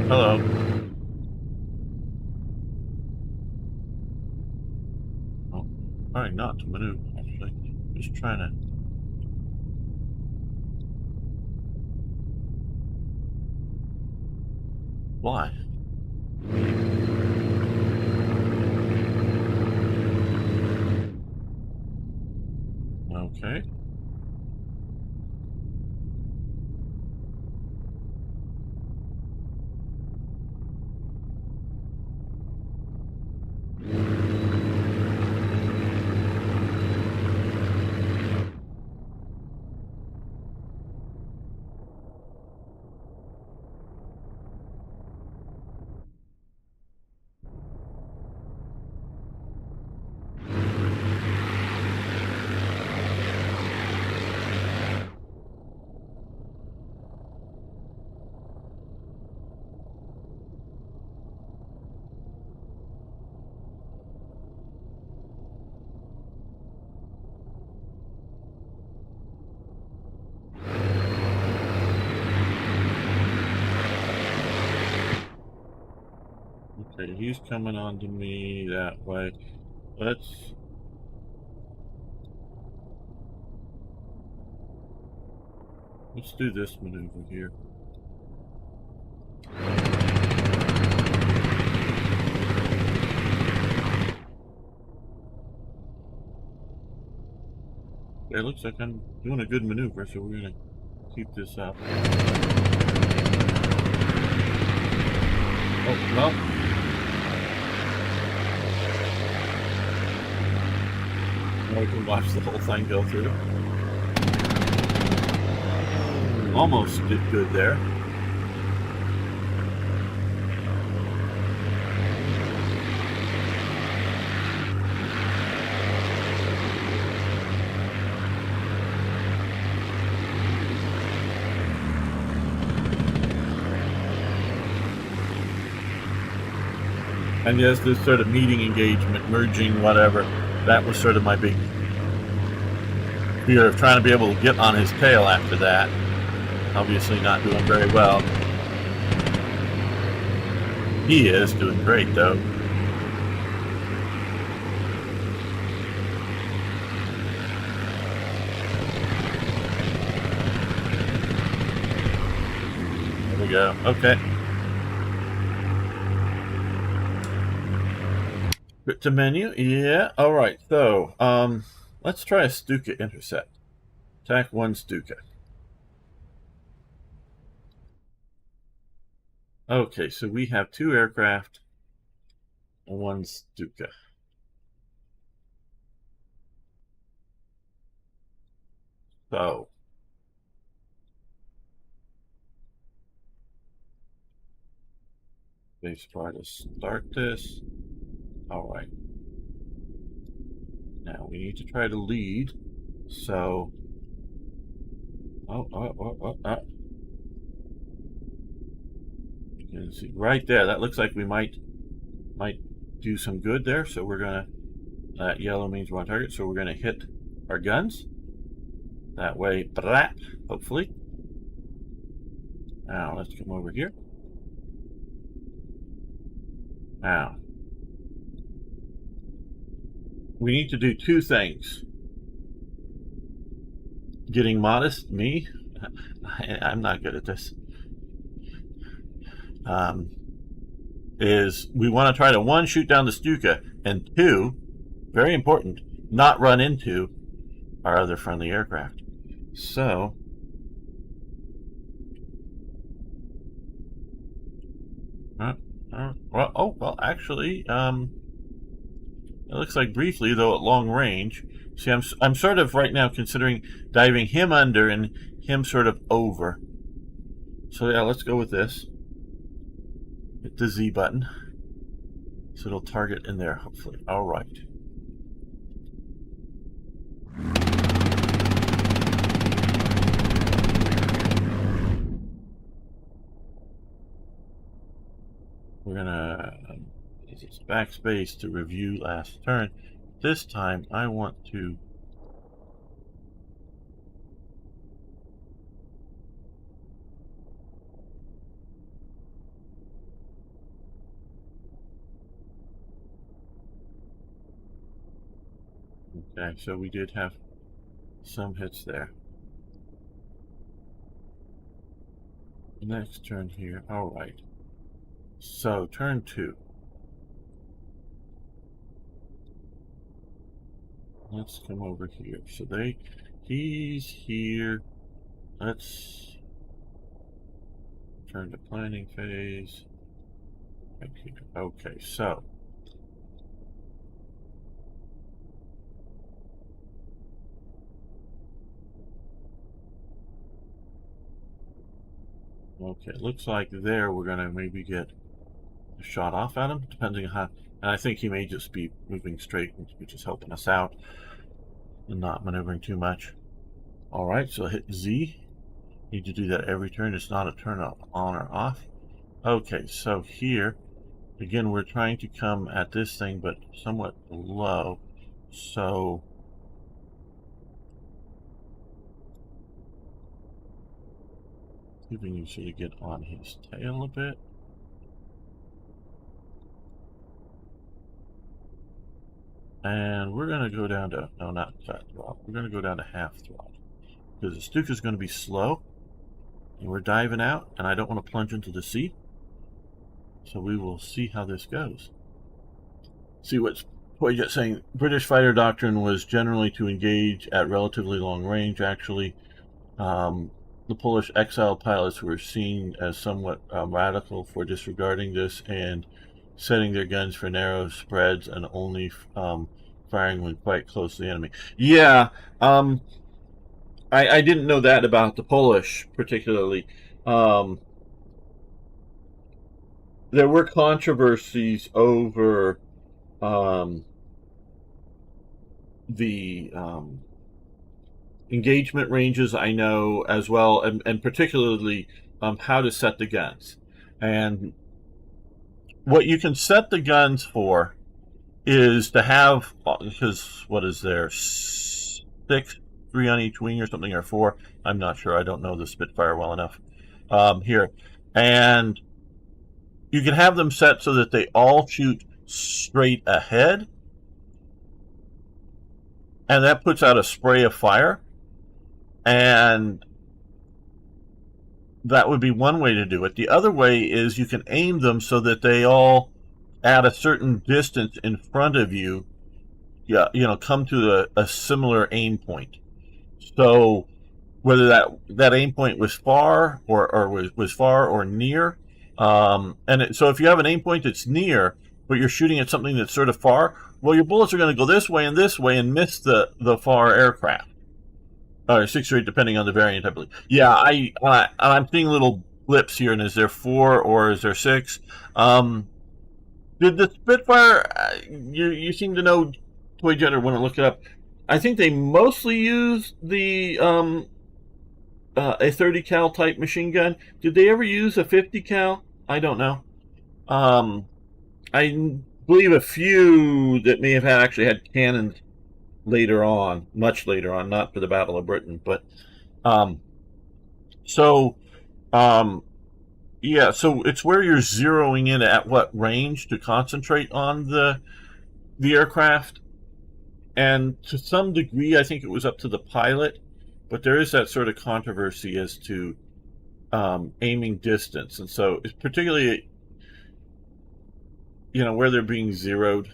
hello. Oh, trying not to maneuver, actually. Just trying to. Why? Okay. Okay, he's coming on to me that way. Let's do this maneuver here. It looks like I'm doing a good maneuver, so we're gonna keep this up. Oh, well. Now we can watch the whole thing go through. Almost did good there. And yes, this sort of meeting engagement, merging, whatever, that was sort of my big fear of trying to be able to get on his tail after that. Obviously not doing very well. He is doing great, though. There we go. Okay. Quit to menu. Yeah. All right. So, let's try a Stuka intercept. Attack 1 Stuka. Okay, so we have 2 aircraft and 1 Stuka. So, base try to start this. All right. Now we need to try to lead. So, you can see right there. That looks like we might might do some good there. So we're gonna, that yellow means we're on target, so we're gonna hit our guns. That way, brat, hopefully. Now let's come over here. Now, we need to do two things. Getting modest, me, I'm not good at this. Is we want to try to, one, shoot down the Stuka, and two, very important, not run into our other friendly aircraft. So, well, actually, it looks like briefly, though at long range. See, I'm sort of right now considering diving him under and him sort of over. So yeah, let's go with this. Hit the Z button. So it'll target in there, hopefully. All right. We're gonna use this backspace to review last turn. This time I want to okay, so we did have some hits there. Next turn here. All right. So turn 2. Let's come over here. So he's here. Let's turn to planning phase. Okay, so okay, it looks like there we're gonna maybe get a shot off at him, depending on how. And I think he may just be moving straight, which is helping us out and not maneuvering too much. All right, so hit Z. Need to do that every turn. It's not a turn on or off. Okay, so here, again, we're trying to come at this thing, but somewhat low. So even you sort of get on his tail a bit. And we're going to go down to, no, not fat throttle. We're going to go down to half throttle. Because the Stuka is going to be slow. And we're diving out, and I don't want to plunge into the sea. So we will see how this goes. See what's Poyet saying. British fighter doctrine was generally to engage at relatively long range. Actually, the Polish exiled pilots were seen as somewhat radical for disregarding this and setting their guns for narrow spreads and only firing when quite close to the enemy. Yeah, I didn't know that about the Polish particularly. There were controversies over the engagement ranges, I know, as well, and particularly how to set the guns. And what you can set the guns for is to have, because what is there, 6, 3 on each wing or something, or 4? I'm not sure. I don't know the Spitfire well enough here. And you can have them set so that they all shoot straight ahead. And that puts out a spray of fire. And that would be one way to do it. The other way is you can aim them so that they all, at a certain distance in front of you, come to a similar aim point. So whether that aim point was far or was far or near, so if you have an aim point that's near, but you're shooting at something that's sort of far, well, your bullets are going to go this way and miss the far aircraft. Or 6 or 8, depending on the variant, I believe. Yeah, I'm seeing little blips here, and is there 4 or is there 6? Did the Spitfire, you seem to know, Toy Jetter, when I look it up, I think they mostly use the a 30 cal type machine gun. Did they ever use a 50 cal? I don't know. I believe a few that may have actually had cannons later on, much later on, not for the Battle of Britain, but um, so um, yeah, so it's where you're zeroing in at what range to concentrate on the aircraft, and to some degree, I think it was up to the pilot, but there is that sort of controversy as to aiming distance, and so it's particularly where they're being zeroed.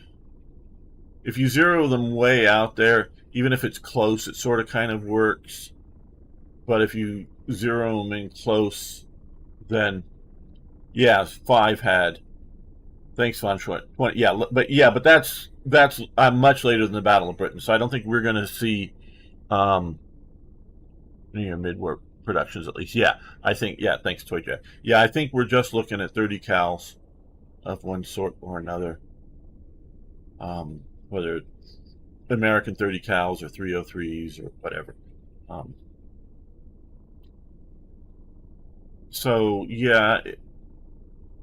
If you zero them way out there, even if it's close, it sort of kind of works. But if you zero them in close, then yeah, 5 had. Thanks, Von Schwinn. 20, but that's much later than the Battle of Britain, so I don't think we're going to see um, mid-war productions at least. Yeah, I think thanks, Toy Jack. Yeah, I think we're just looking at 30 cals of one sort or another, whether American 30 cals or 303s or whatever. So yeah,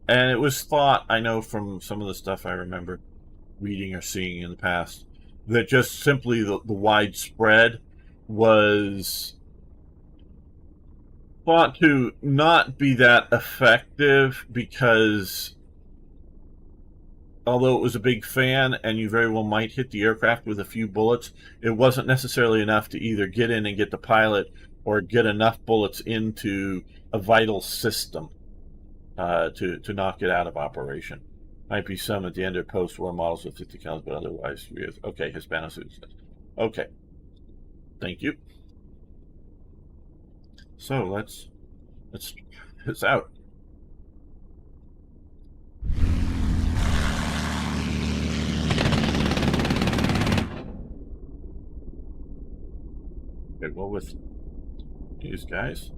and it was thought, I know from some of the stuff I remember reading or seeing in the past, that just simply the widespread was thought to not be that effective because although it was a big fan and you very well might hit the aircraft with a few bullets, it wasn't necessarily enough to either get in and get the pilot or get enough bullets into a vital system to knock it out of operation. Might be some at the end of post-war models with 50 cals, but otherwise, okay, Hispano-Suits. Okay, thank you. So let's it's out. Okay, well, with these guys,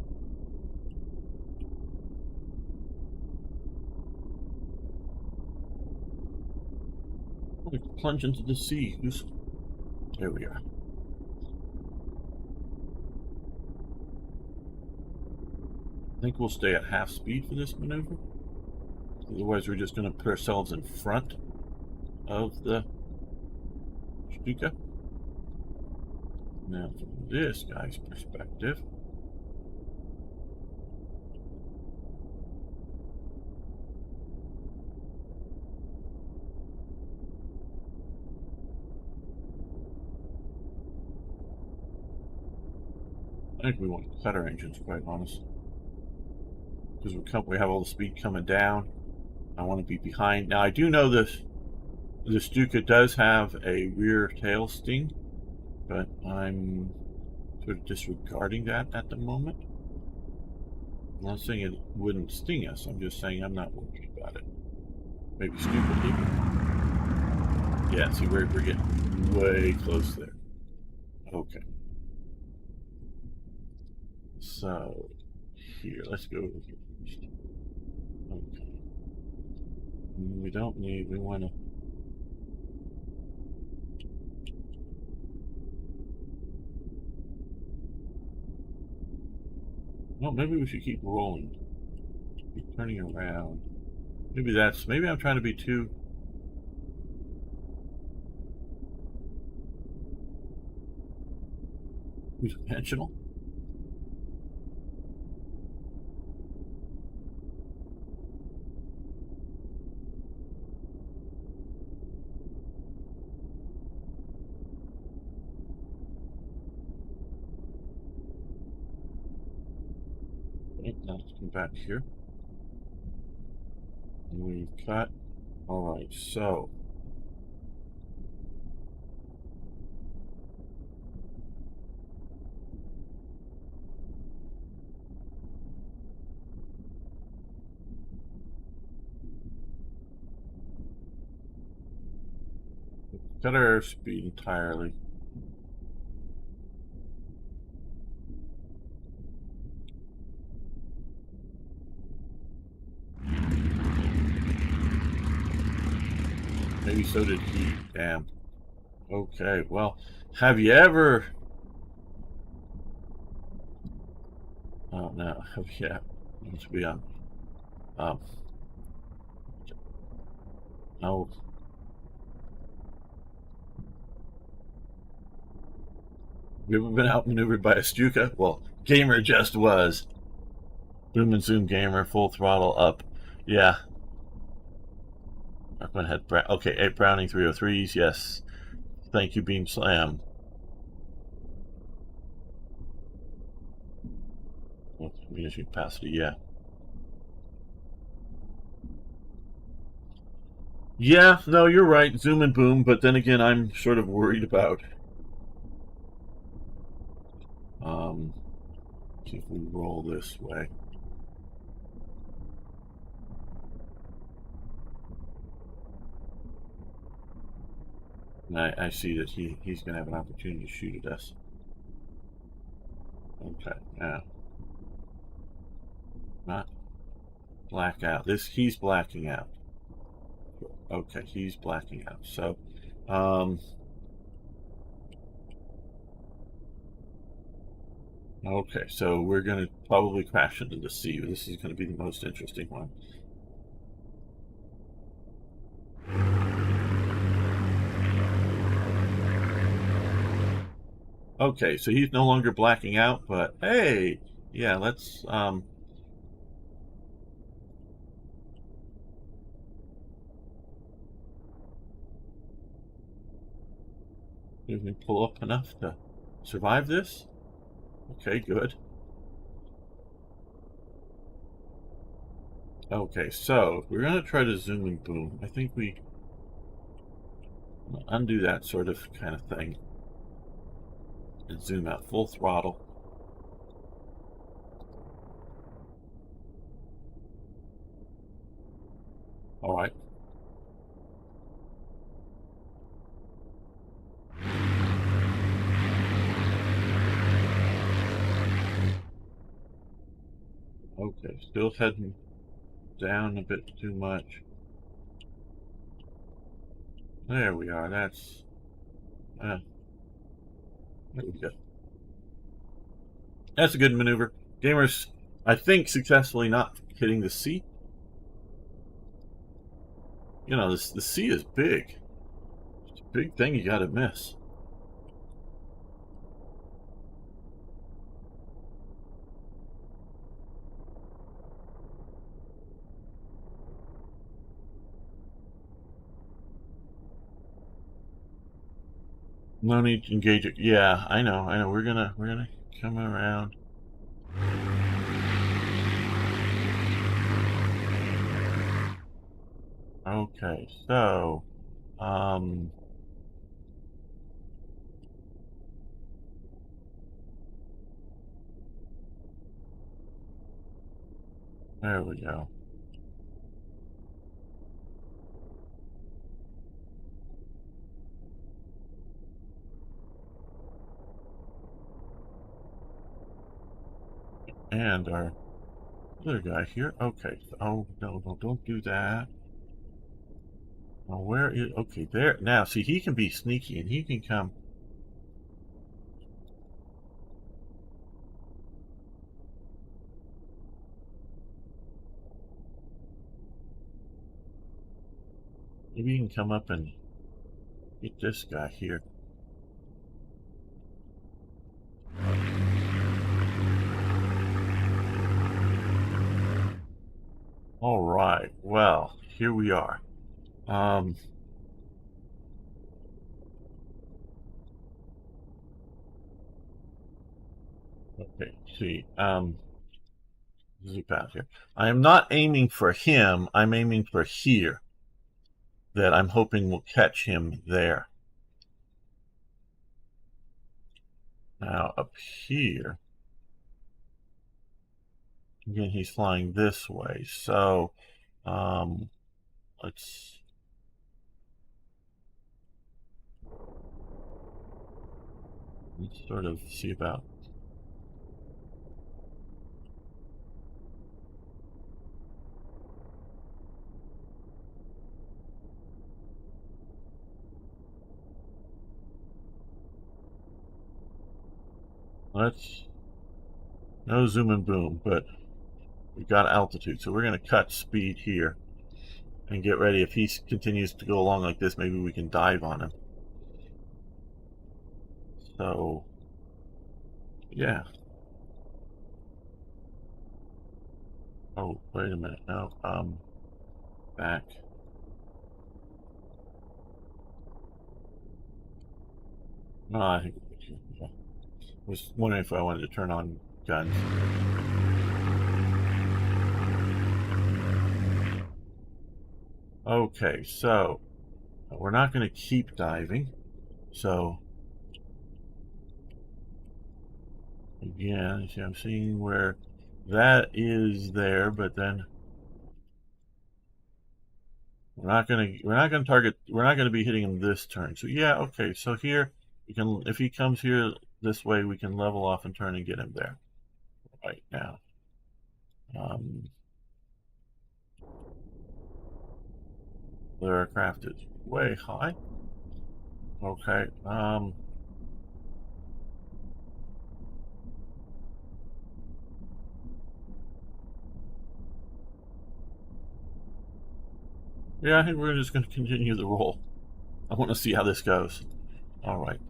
we plunge into the sea. There we are. I think we'll stay at half speed for this maneuver. Otherwise, we're just going to put ourselves in front of the Stuka. Now, from this guy's perspective, I think we want to cut our engines, quite honest, because we have all the speed coming down. I want to be behind. Now, I do know the Stuka does have a rear tail sting, but I'm sort of disregarding that at the moment. I'm not saying it wouldn't sting us. I'm just saying I'm not worried about it. Maybe stupid people. Yeah, see, we're getting way close there. Okay. So, here, let's go over here first. Okay. We want to... Well, maybe we should keep rolling. Keep turning around. Maybe I'm trying to be too... two-dimensional? Okay, now let's come back here. And we've got... Alright, so... cut our speed entirely. Maybe so did he. Damn. Okay, well, have you ever... Oh, no. Yeah. To be on... No. We haven't been outmaneuvered by a Stuka? Well, Gamer just was. Boom and zoom Gamer, full throttle up. Yeah. Markman had okay, 8 Browning 303s, yes. Thank you, Beam Slam. Munition capacity, yeah. Yeah, no, you're right. Zoom and boom, but then again, I'm sort of worried about. See if we roll this way. And I see that he's going to have an opportunity to shoot at us. Okay, now. Not black out. He's blacking out. Okay, he's blacking out. So, okay, so we're going to probably crash into the sea. This is going to be the most interesting one. Okay, so he's no longer blacking out, but hey, yeah, let's did we pull up enough to survive this? Okay, good. Okay, so we're gonna try to zoom and boom. I think we undo that sort of kind of thing and zoom out full throttle. All right. Okay, still heading down a bit too much. There we are. That's there we go. That's a good maneuver. Gamers, I think, successfully not hitting the sea. You know, the sea is big. It's a big thing you got to miss. No need to engage it. Yeah, I know. We're gonna come around. Okay, so there we go. And our other guy here. Okay. Oh no, don't do that. Now where is? Okay, there. Now see, he can be sneaky and he can come. Maybe he can come up and get this guy here. All right. Well, here we are. Okay. See. Zoom out here. I am not aiming for him. I'm aiming for here. That I'm hoping will catch him there. Now up here. Again, he's flying this way. So let's sort of see about. Let's no zoom and boom, but we've got altitude, so we're going to cut speed here and get ready. If he continues to go along like this, maybe we can dive on him. So Yeah. Oh, wait a minute. No. Back. No, I think. Yeah. I was wondering if I wanted to turn on guns. Okay, so we're not going to keep diving. So again, see, I'm seeing where that is there, but then we're not going to target. We're not going to be hitting him this turn. So yeah, okay. So here we can, if he comes here this way, we can level off and turn and get him there right now. The aircraft is way high. Okay. Yeah, I think we're just going to continue the roll. I want to see how this goes. All right.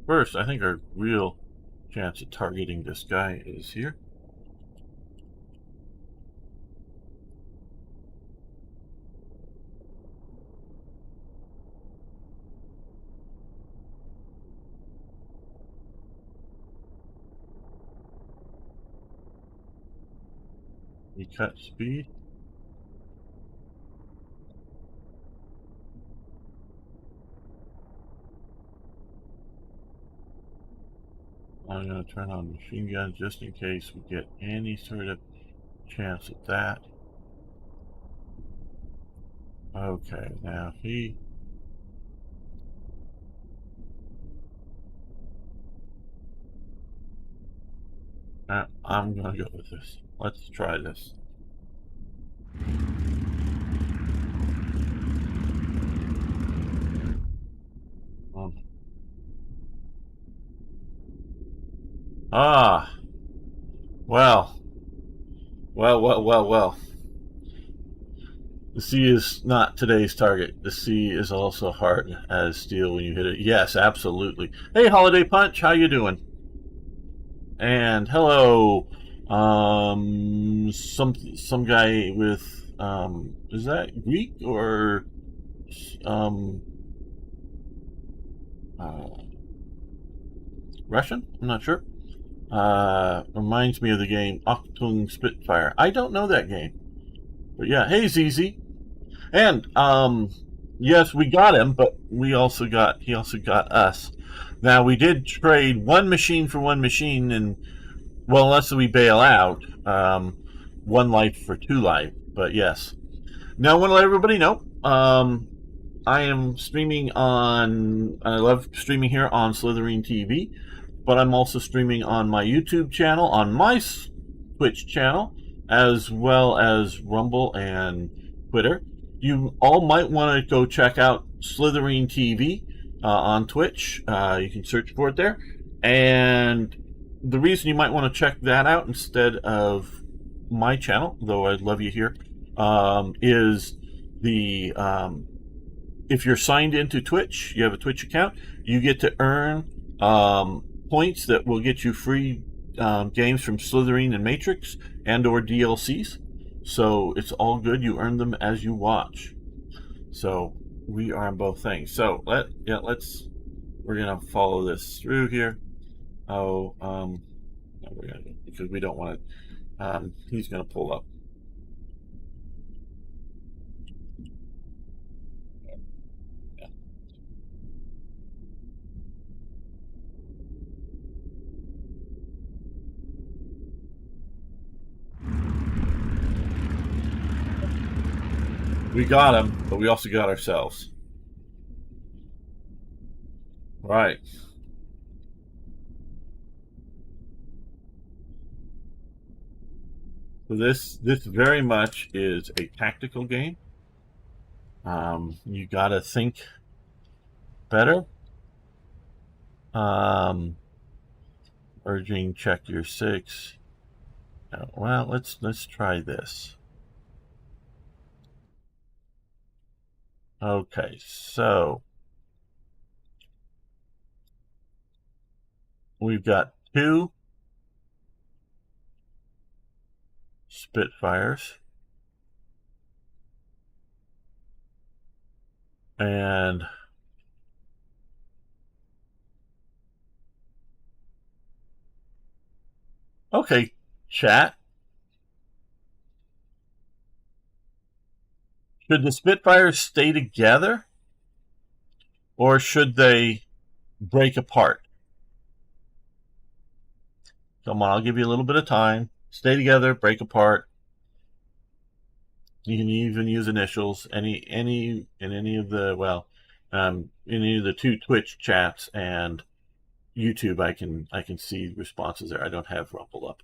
First, I think our real chance at targeting this guy is here. We cut speed. I'm going to turn on machine guns just in case we get any sort of chance at that. Okay, now he... I'm going to go with this. Let's try this. Ah, well. The sea is not today's target. The sea is also hard as steel when you hit it. Yes, absolutely. Hey, Holiday Punch, how you doing? And hello, some guy with is that Greek or um, uh, Russian? I'm not sure. Reminds me of the game Octung Spitfire. I don't know that game, but yeah. Hey, ZZ. And yes, we got him, but he also got us. Now we did trade one machine for one machine, and well, unless we bail out, one life for two life. But yes, now I want to let everybody know. I am streaming on. I love streaming here on Slytherin TV, but I'm also streaming on my YouTube channel, on my Twitch channel, as well as Rumble and Twitter. You all might want to go check out Slytherin TV on Twitch. You can search for it there. And the reason you might want to check that out instead of my channel, though I'd love you here, is the if you're signed into Twitch, you have a Twitch account, you get to earn points that will get you free games from Slytherin and Matrix and or DLCs. So it's all good. You earn them as you watch. So we are on both things. So we're gonna follow this through here. Oh, because we don't want to. He's gonna pull up. We got him, but we also got ourselves. Right. So this very much is a tactical game. You gotta think better. Urging check your 6. Well, let's try this. Okay, so we've got 2 Spitfires and okay, chat. Should the Spitfires stay together or should they break apart? Come on, I'll give you a little bit of time. Stay together, break apart. You can even use initials. In any of the in any of the 2 Twitch chats and YouTube, I can see responses there. I don't have Rumble up.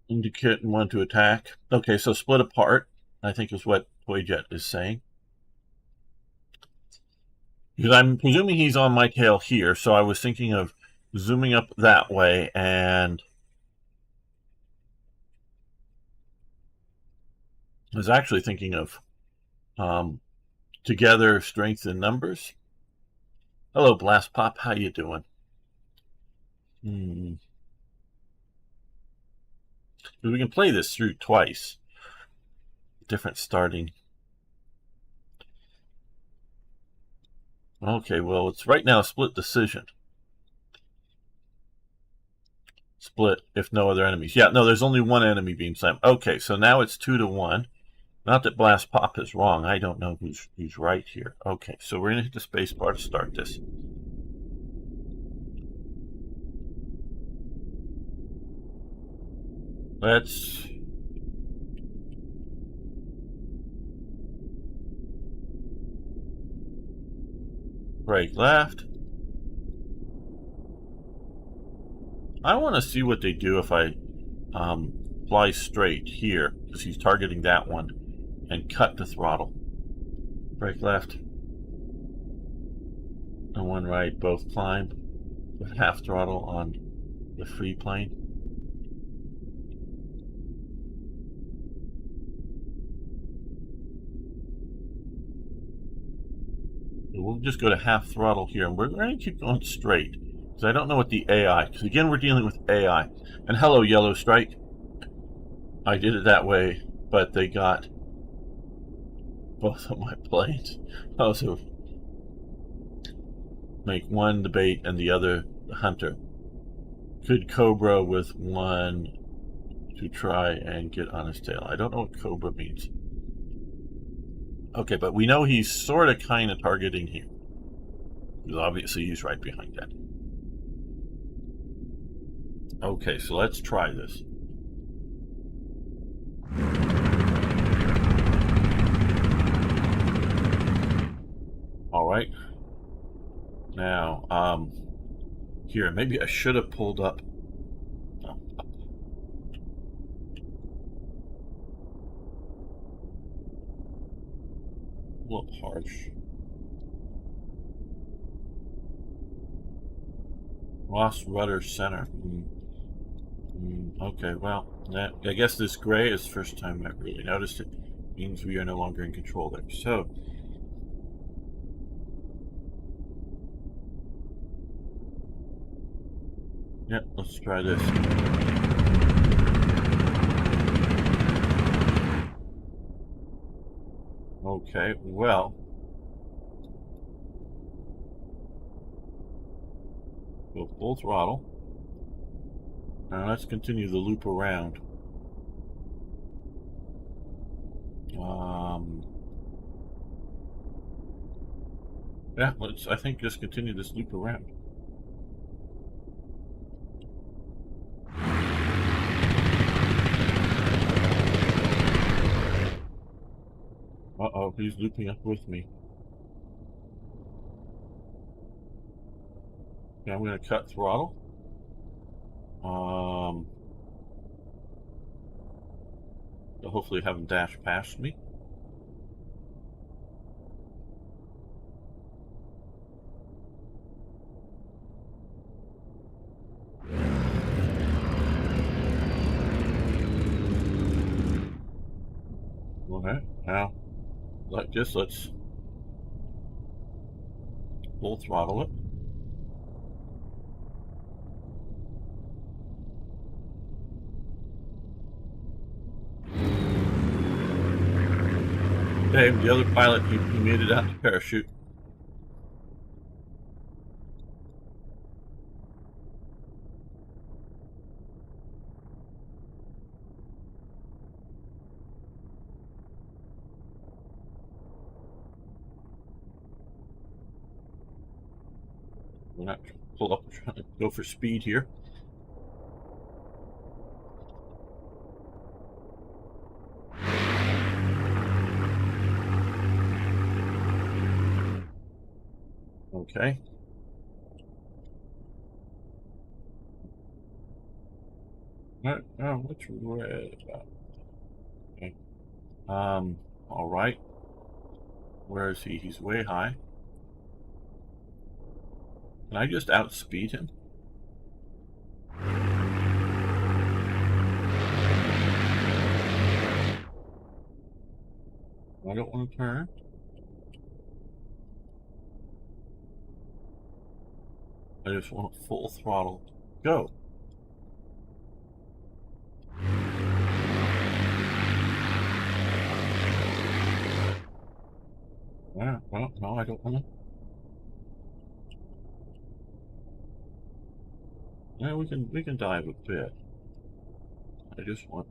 Indicate and want to attack. Okay, so split apart, I think is what Toyjet is saying. Because I'm presuming he's on my tail here, so I was thinking of zooming up that way and I was actually thinking of together strength in numbers. Hello, Blast Pop. How you doing? We can play this through twice. Different starting. Okay, well, it's right now a split decision. Split if no other enemies. Yeah, no, there's only one enemy being slammed. Okay, so now it's 2-1. Not that Blast Pop is wrong. I don't know who's right here. Okay, so we're going to hit the space bar to start this. Let's break left. I want to see what they do if I fly straight here, because he's targeting that one, and cut the throttle. Break left and one right, both climb with half throttle on the free plane. We'll just go to half throttle here, and we're going to keep going straight, because I don't know what the AI, because again, we're dealing with AI. And hello, Yellow Strike. I did it that way, but they got both of my planes. Also, make one the bait and the other the hunter. Could Cobra with one to try and get on his tail. I don't know what Cobra means. Okay, but we know he's sort of kind of targeting here. Because obviously he's right behind that. Okay, so let's try this. All right. Now, here, maybe I should have pulled up. No, up. A little harsh. Lost rudder center. Okay, well, I guess this gray is the first time I've really noticed it. Means we are no longer in control there. So, yeah, let's try this. Okay, well, go full throttle. Now let's continue the loop around. Yeah, let's, I think, just continue this loop around. Uh-oh, he's looping up with me. Okay, I'm going to cut throttle. Hopefully have him dash past me. Now, let's full throttle it. Dave, the other pilot, he made it out to parachute. We're not pull up, trying to go for speed here. Okay. What's red about? Okay. All right. Where is he? He's way high. Can I just outspeed him? I don't want to turn. I just want a full throttle. Go. Yeah, well, no, I don't want to. Yeah, we can dive a bit. I just want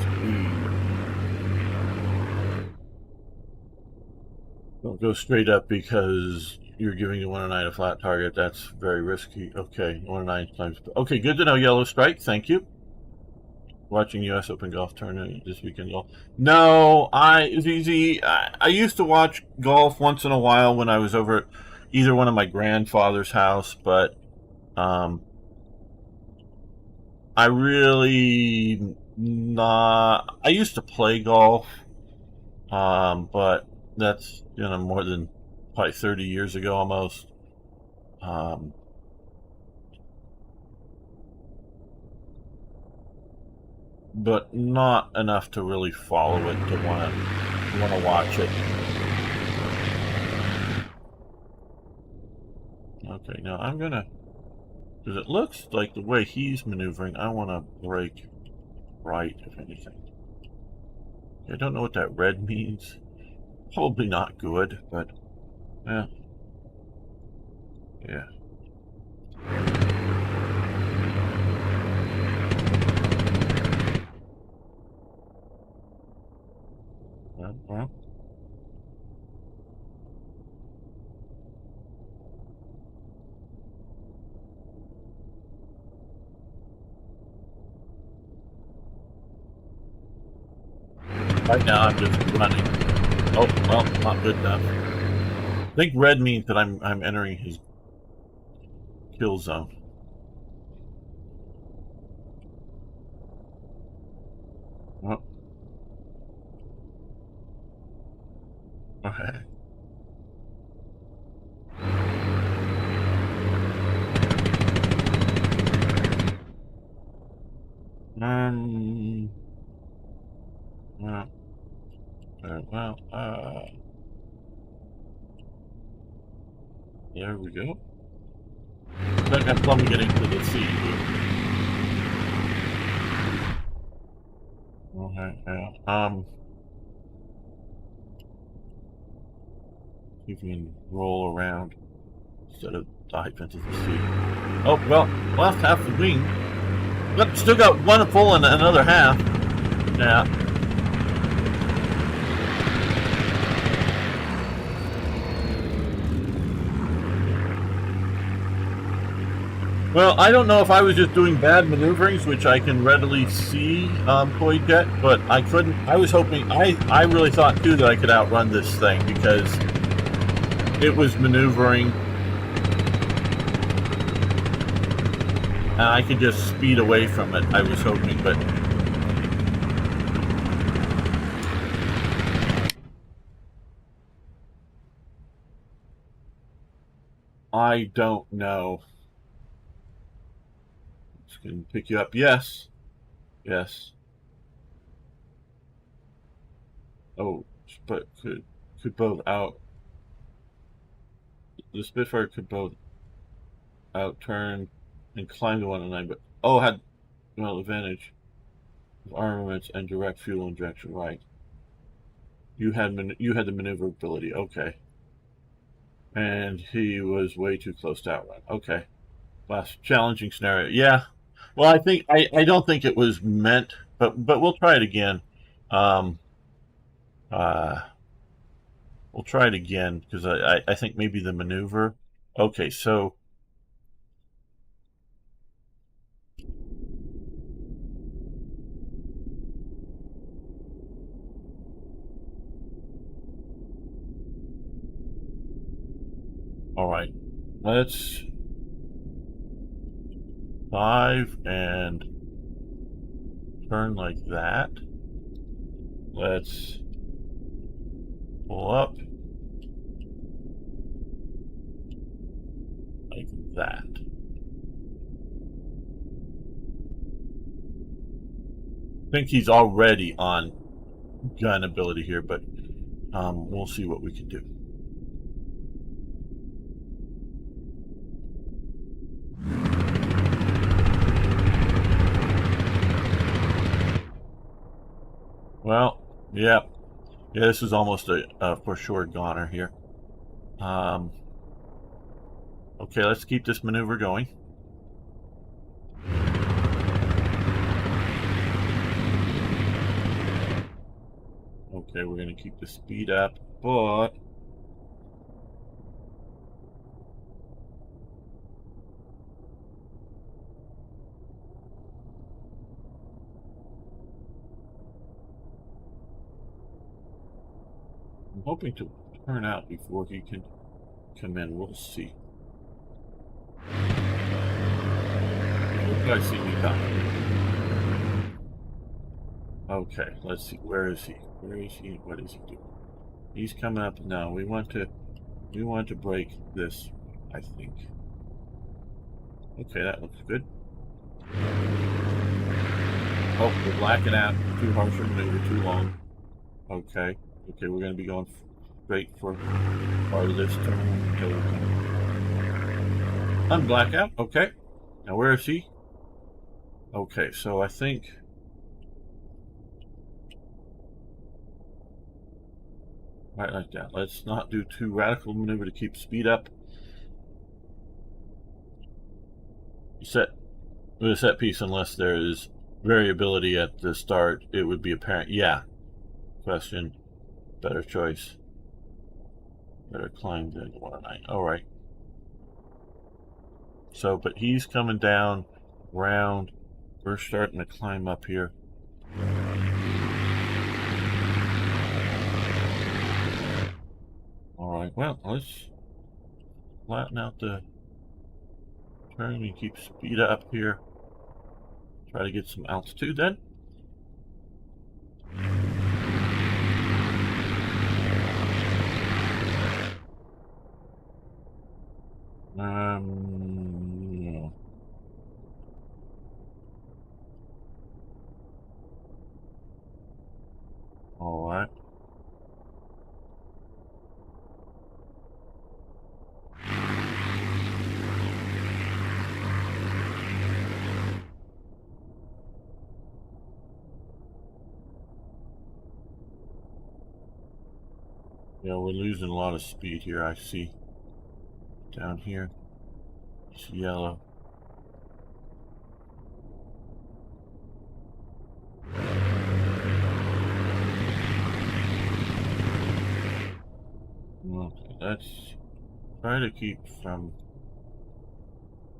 speed. Don't go straight up because you're giving the 109 a flat target. That's very risky. Okay, 109 times. Okay, good to know, Yellow Strike. Thank you. Watching U.S. Open golf tournament this weekend. Golf. No, I used to watch golf once in a while when I was over at either one of my grandfather's house, but I really not. I used to play golf, but that's more than probably 30 years ago almost. But not enough to really follow it to want to watch it. Okay, now I'm gonna, because it looks like the way he's maneuvering, I want to brake right, if anything. I don't know what that red means. Probably not good, but yeah. Yeah. Well. Right now I'm just running. Oh, well, not good enough. I think red means that I'm entering his kill zone. Oh. Okay. Well, there we go. Like I'm plummeting to the sea. Okay, yeah. You can roll around instead of dive into the sea. Oh, well, lost half the wing. But still got one full and another half. Yeah. Well, I don't know if I was just doing bad maneuverings, which I can readily see, Toy Jet, but I couldn't. I was hoping. I really thought too that I could outrun this thing because it was maneuvering, and I could just speed away from it. I was hoping, but I don't know. Just gonna pick you up. Yes. Yes. Oh, but could both out. The Spitfire could both outturn and climb to 109, but oh, had well advantage of armaments and direct fuel injection. Right. You had the maneuverability. Okay. And he was way too close to outrun. Okay. Last challenging scenario. Yeah. Well, I don't think it was meant, but we'll try it again. Um, uh, we'll try it again because I think maybe the maneuver. Okay, so all right, let's dive and turn like that. Let's pull up like that. I think he's already on gun ability here, but we'll see what we can do. Well, yeah, this is almost a for sure goner here. Okay, let's keep this maneuver going. Okay, we're going to keep the speed up, but I'm hoping to turn out before he can come in. We'll see. He'll probably see me coming. Okay, let's see. Where is he? Where is he? What is he doing? He's coming up now. We want to break this, I think. Okay, that looks good. Oh, we're blacking out. Too harsh a maneuver, too long. Okay. Okay, we're going to be going straight for part of this turn. Unblackout. Okay. Now where is he? Okay, so I think right like that. Let's not do too radical maneuver to keep speed up. Set with a set piece, unless there is variability at the start, it would be apparent. Yeah. Question. Better choice. Better climb than 109. All right. So, but he's coming down round. We're starting to climb up here. All right. Well, let's flatten out the turn and keep speed up here. Try to get some altitude then. Yeah. All right. Yeah, we're losing a lot of speed here. I see down here. It's yellow. Okay, let's try to keep from.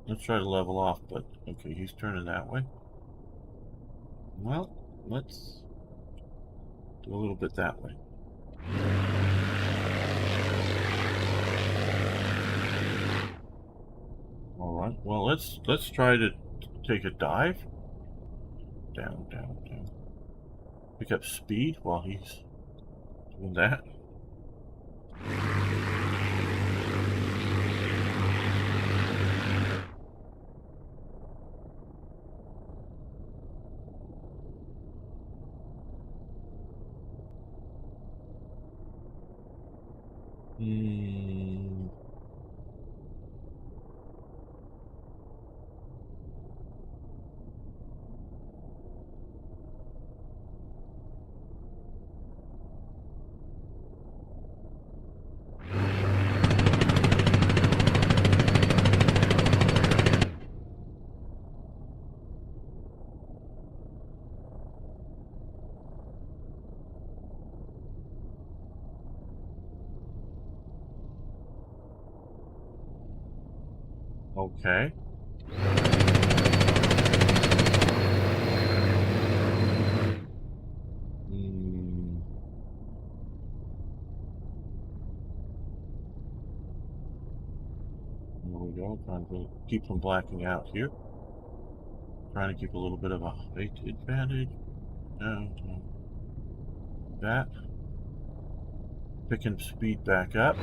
Let's try to level off, but okay, he's turning that way. Well, let's do a little bit that way. All right. Well, let's try to take a dive. Down, down, down. Pick up speed while he's doing that. Hmm. Okay. Hmm. There we go. Trying to keep from blacking out here. Trying to keep a little bit of a height advantage. No, no. That. Picking speed back up.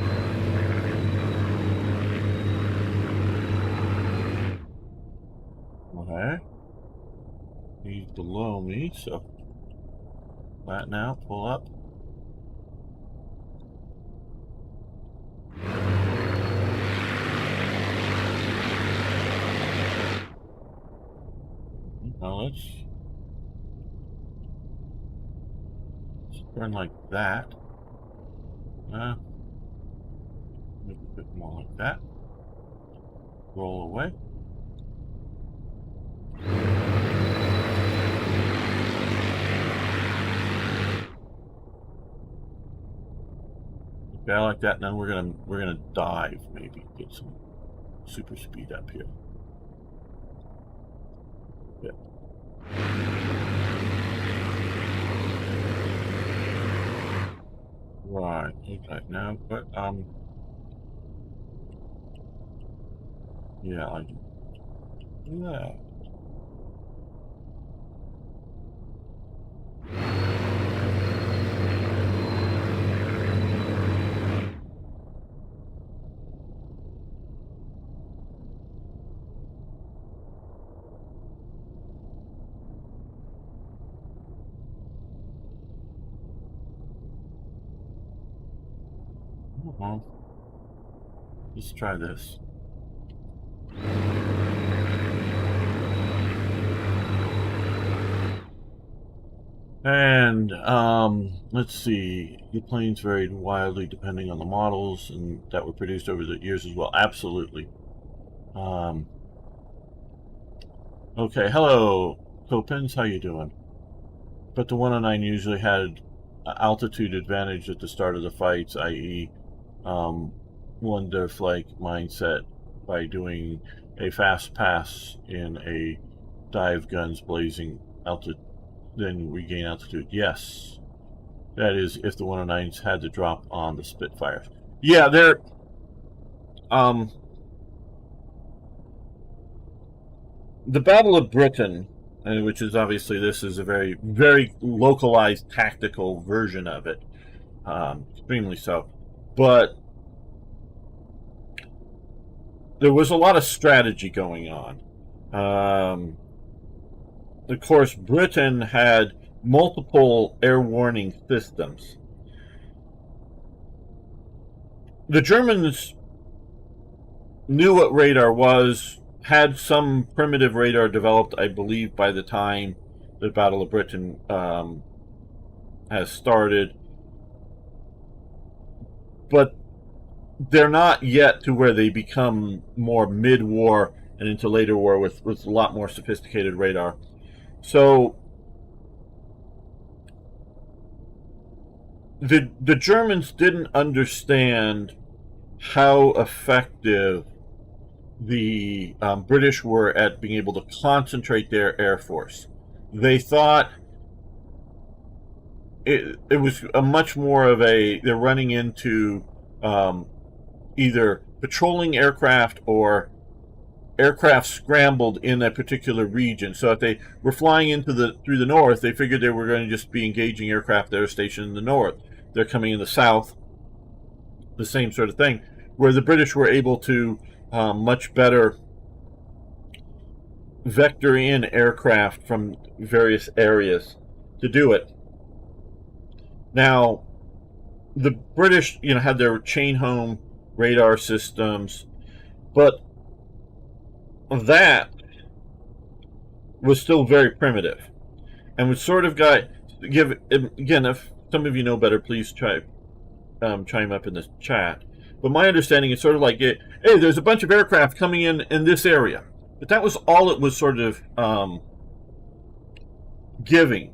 Okay. He's below me, so flatten out, pull up. Now let's turn like that. Maybe a bit more like that. Roll away. Okay, I like that. Now we're gonna dive, maybe get some super speed up here. Yeah. Right. Okay. Now, but yeah, I do that. Let's try this. And let's see. The planes varied wildly depending on the models and that were produced over the years as well. Absolutely. Okay. Hello, Copins. How you doing? But the 109 usually had altitude advantage at the start of the fights, i.e., Wonderflake mindset by doing a fast pass in a dive guns blazing altitude, then regain altitude. Yes, that is if the 109s had to drop on the Spitfires. Yeah, they're the Battle of Britain, which is obviously this is a very very localized tactical version of it, extremely so, but there was a lot of strategy going on. Of course, Britain had multiple air warning systems. The Germans knew what radar was, had some primitive radar developed, I believe, by the time the Battle of Britain has started. But they're not yet to where they become more mid-war and into later war with a lot more sophisticated radar. So the Germans didn't understand how effective the British were at being able to concentrate their air force. They thought it was a much more of a they're running into either patrolling aircraft or aircraft scrambled in a particular region. So if they were flying through the north, they figured they were going to just be engaging aircraft that are stationed in the north. They're coming in the south, the same sort of thing. Where the British were able to much better vector in aircraft from various areas to do it. Now, the British, had their chain home radar systems, but that was still very primitive, and was sort of give again. If some of you know better, please chime up in the chat. But my understanding is sort of like, hey, there's a bunch of aircraft coming in this area, but that was all it was sort of giving.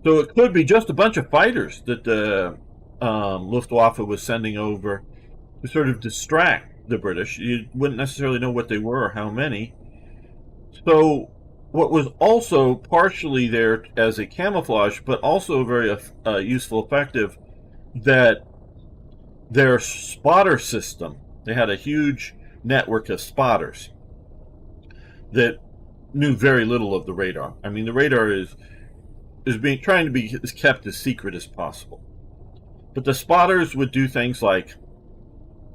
So it could be just a bunch of fighters that the Luftwaffe was sending over to sort of distract the British. You wouldn't necessarily know what they were or how many. So what was also partially there as a camouflage, but also very useful, effective, that their spotter system, they had a huge network of spotters that knew very little of the radar. I mean, the radar is trying to be kept as secret as possible. But the spotters would do things like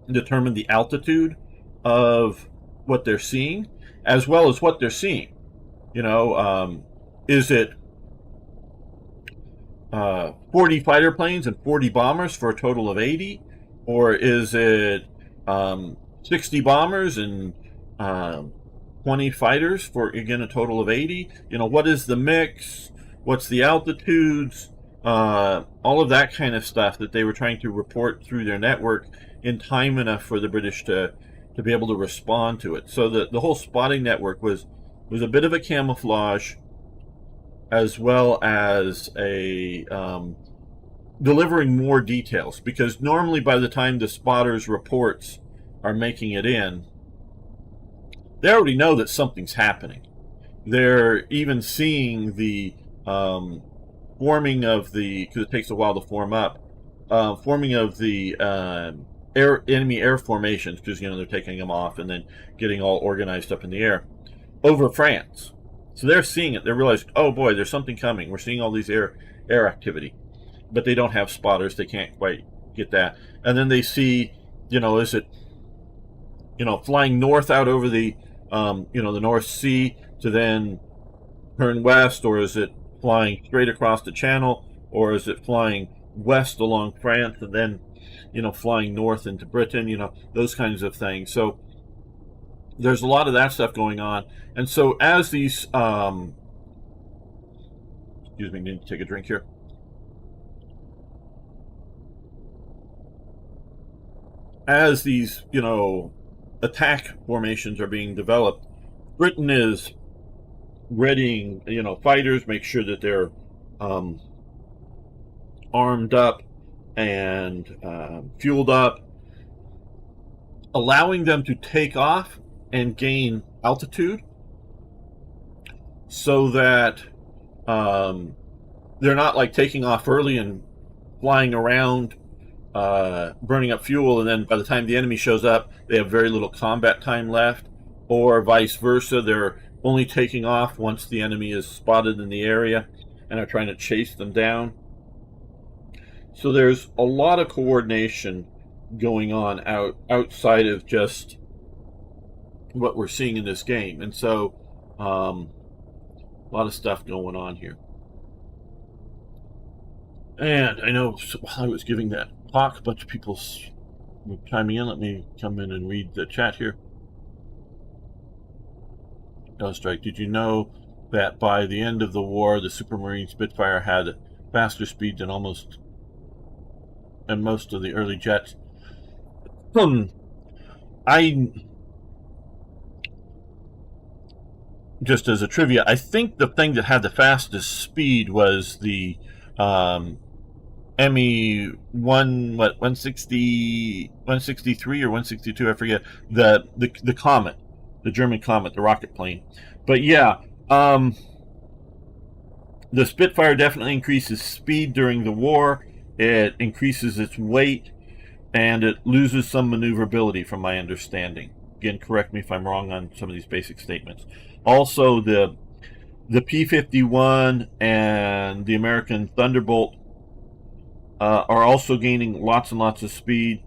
determine the altitude of what they're seeing, as well as what they're seeing. Is it 40 fighter planes and 40 bombers for a total of 80? Or is it 60 bombers and 20 fighters for, again, a total of 80? What is the mix? What's the altitudes? All of that kind of stuff that they were trying to report through their network in time enough for the British to be able to respond to it. So the whole spotting network was a bit of a camouflage, as well as a delivering more details, because normally by the time the spotters' reports are making it in, they already know that something's happening. They're even seeing the forming of the, because it takes a while to form up, forming of the enemy air formations, because they're taking them off and then getting all organized up in the air over France. So they're seeing it. They realize, oh boy, there's something coming. We're seeing all these air activity, but they don't have spotters. They can't quite get that. And then they see, is it, flying north out over the, the North Sea to then turn west, or is it flying straight across the Channel, or is it flying west along France and then, flying north into Britain, those kinds of things. So there's a lot of that stuff going on. And so as these, excuse me, need to take a drink here. As these, attack formations are being developed, Britain is readying, fighters, make sure that they're armed up and fueled up, allowing them to take off and gain altitude so that they're not like taking off early and flying around, burning up fuel, and then by the time the enemy shows up, they have very little combat time left, or vice versa. They're only taking off once the enemy is spotted in the area and are trying to chase them down. So there's a lot of coordination going on outside of just what we're seeing in this game. And so a lot of stuff going on here. And I know while I was giving that talk, a bunch of people were chiming in. Let me come in and read the chat here. Strike. Did you know that by the end of the war, the Supermarine Spitfire had faster speed than most of the early jets? Just as a trivia, I think the thing that had the fastest speed was the ME 163 or 162, I forget, the Comet, the German Comet, the rocket plane. But yeah, the Spitfire definitely increases speed during the war. It increases its weight, and it loses some maneuverability, from my understanding. Again, correct me if I'm wrong on some of these basic statements. Also, the P-51 and the American Thunderbolt are also gaining lots and lots of speed.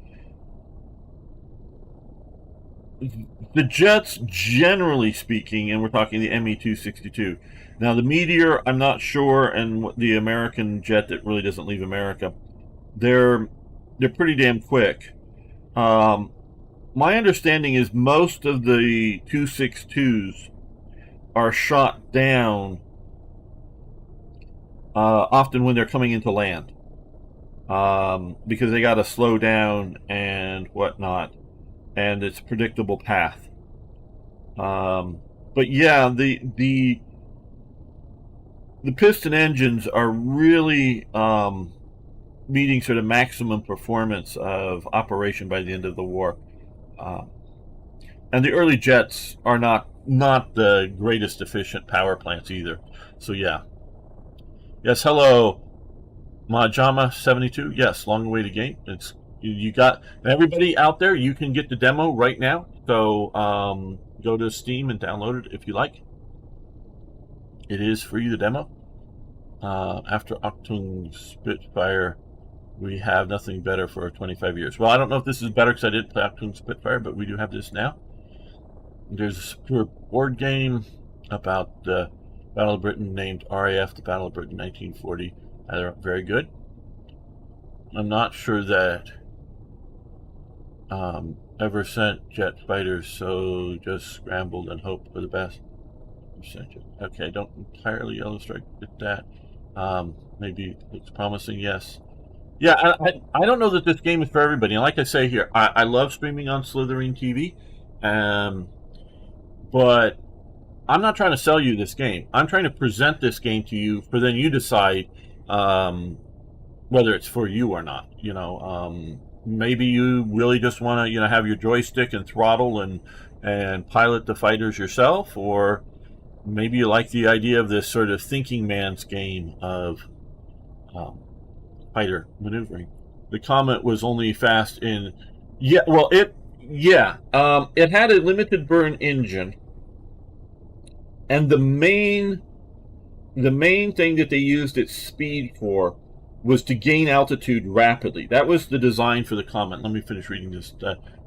The jets, generally speaking, and we're talking the ME-262. Now, the Meteor, I'm not sure, and the American jet that really doesn't leave America, they're they're pretty damn quick. My understanding is most of the 262s are shot down often when they're coming into land, because they got to slow down and whatnot, and it's a predictable path. But yeah, the piston engines are really meeting sort of maximum performance of operation by the end of the war. And the early jets are not the greatest efficient power plants either. So yeah. Yes, hello, Majama 72. Yes, long awaited game. It's you got everybody out there. You can get the demo right now. So go to Steam and download it if you like. It is free, the demo. After Octung Spitfire, we have nothing better for 25 years. Well, I don't know if this is better because I didn't play Octung Spitfire, but we do have this now. There's a secure board game about the Battle of Britain named RAF, the Battle of Britain 1940. Very good. I'm not sure that ever sent jet fighters, so just scrambled and hoped for the best. Okay, don't entirely illustrate that. Maybe it's promising, yes. Yeah, I don't know that this game is for everybody. And like I say here, I love streaming on Slitherine TV, but I'm not trying to sell you this game. I'm trying to present this game to you for then you decide whether it's for you or not. You know, maybe you really just want to have your joystick and throttle and pilot the fighters yourself, or maybe you like the idea of this sort of thinking man's game of fighter maneuvering. The Comet was only fast in it had a limited burn engine, and the main thing that they used its speed for was to gain altitude rapidly. That was the design for the Comet. Let me finish reading this.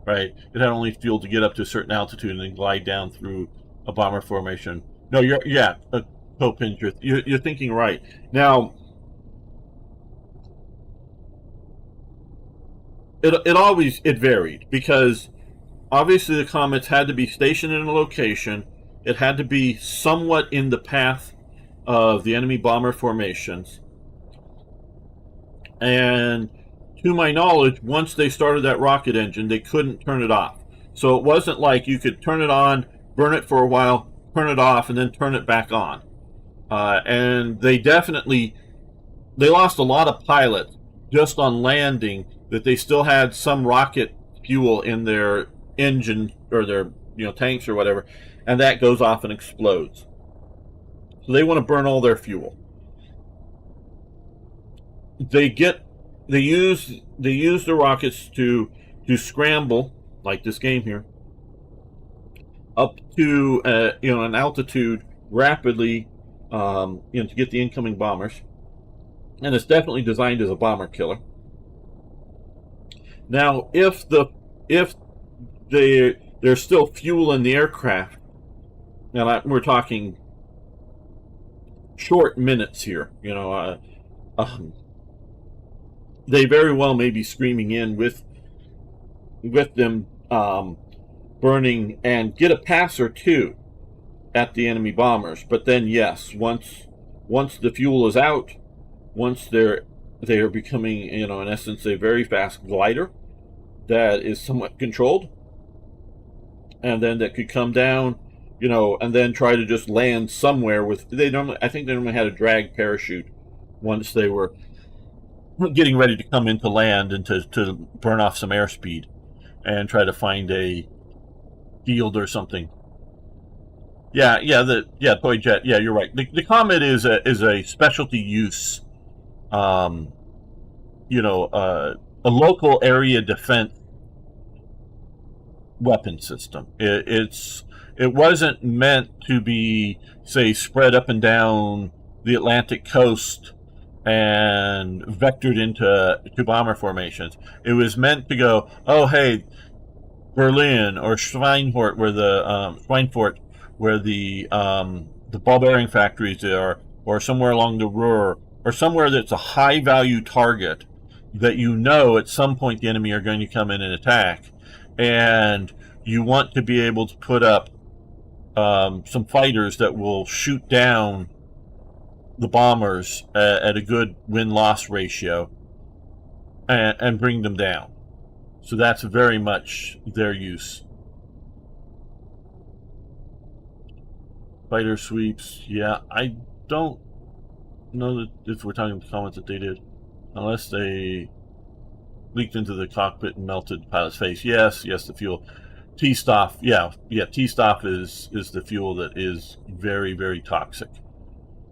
Right, it had only fuel to get up to a certain altitude and then glide down through a bomber formation. No, Popin, you're thinking right. Now, it varied, because obviously the Comets had to be stationed in a location. It had to be somewhat in the path of the enemy bomber formations. And to my knowledge, once they started that rocket engine, they couldn't turn it off. So it wasn't like you could turn it on, burn it for a while, turn it off, and then turn it back on. And they lost a lot of pilots just on landing, that they still had some rocket fuel in their engine or their tanks or whatever, and that goes off and explodes. So they want to burn all their fuel. They use the rockets to scramble, like this game here, up to an altitude rapidly, to get the incoming bombers, and it's definitely designed as a bomber killer. Now, if there's still fuel in the aircraft, now we're talking short minutes here, they very well may be screaming in with them burning, and get a pass or two at the enemy bombers. But then, yes, once the fuel is out, once they are becoming, in essence, a very fast glider that is somewhat controlled, and then that could come down, and then try to just land somewhere I think they normally had a drag parachute once they were getting ready to come into land and to burn off some airspeed and try to find a field or something. Toy jet. Yeah, you're right. The Comet is a specialty use, a local area defense weapon system. It wasn't meant to be, say, spread up and down the Atlantic coast and vectored into bomber formations. It was meant to go, oh hey, Berlin or Schweinfurt, where the ball bearing factories are, or somewhere along the Ruhr, or somewhere that's a high value target that you know at some point the enemy are going to come in and attack, and you want to be able to put up some fighters that will shoot down the bombers at a good win-loss ratio and bring them down. So that's very much their use. Fighter sweeps, yeah, I don't know that if we're talking about the comments that they did, unless they leaked into the cockpit and melted the pilot's face. Yes, the fuel. T-Stoff, yeah, T-Stoff is the fuel that is very, very toxic.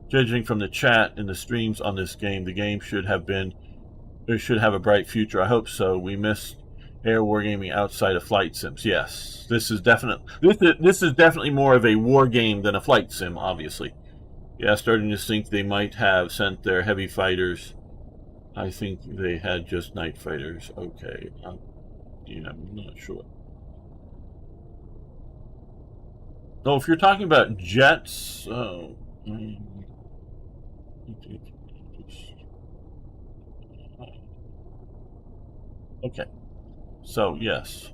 Judging from the chat and the streams on this game, the game should have a bright future. I hope so. We missed air wargaming outside of flight sims. Yes, this is definitely more of a war game than a flight sim, obviously. Yeah, starting to think they might have sent their heavy fighters. I think they had just night fighters. Okay, I'm not sure. Oh, if you're talking about jets, okay. So yes.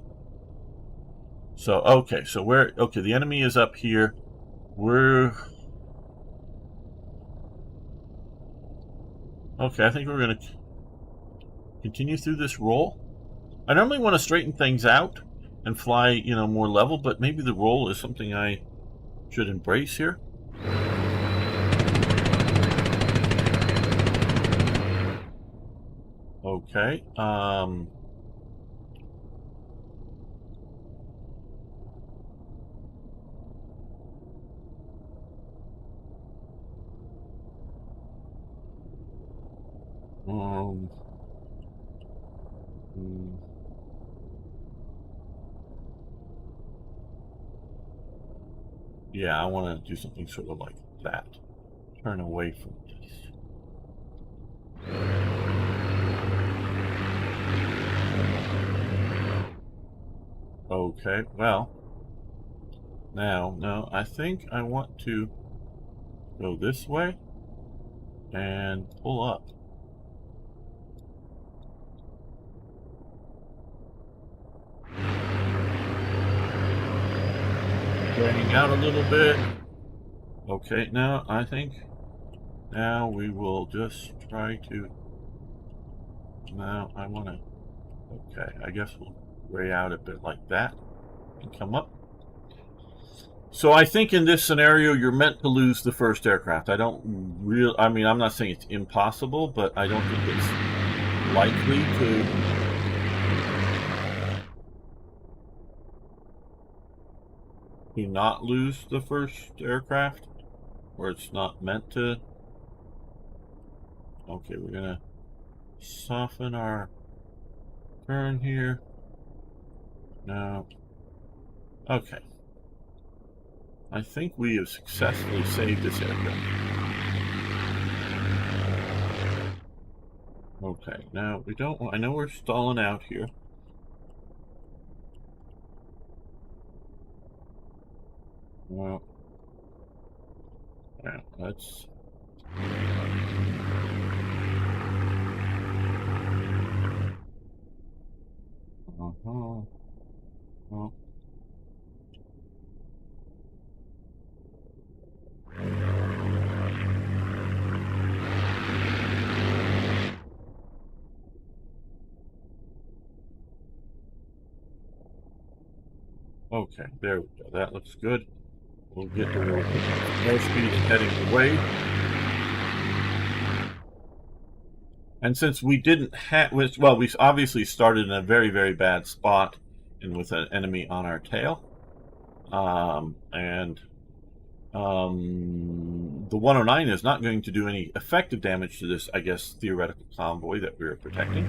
So okay. So the enemy is up here. Okay, I think we're going to continue through this roll. I normally want to straighten things out and fly, more level, but maybe the roll is something I should embrace here. Okay. Yeah, I want to do something sort of like that. Turn away from this. Okay, well, no, I think I want to go this way and pull up. Draining out a little bit. Okay, now I think we will just try to. Now I want to. Okay, I guess we'll ray out a bit like that and come up. So I think in this scenario you're meant to lose the first aircraft. I mean, I'm not saying it's impossible, but I don't think it's likely to. Do not lose the first aircraft, or it's not meant to. Okay, we're gonna soften our turn here. Now, okay. I think we have successfully saved this aircraft. Okay, now we don't. I know we're stalling out here. Well, yeah, let's. Well. Okay, there we go. That looks good. We'll get to more speed and heading away. And since we didn't have, well, we obviously started in a very, very bad spot and with an enemy on our tail. The 109 is not going to do any effective damage to this, I guess, theoretical convoy that we were protecting.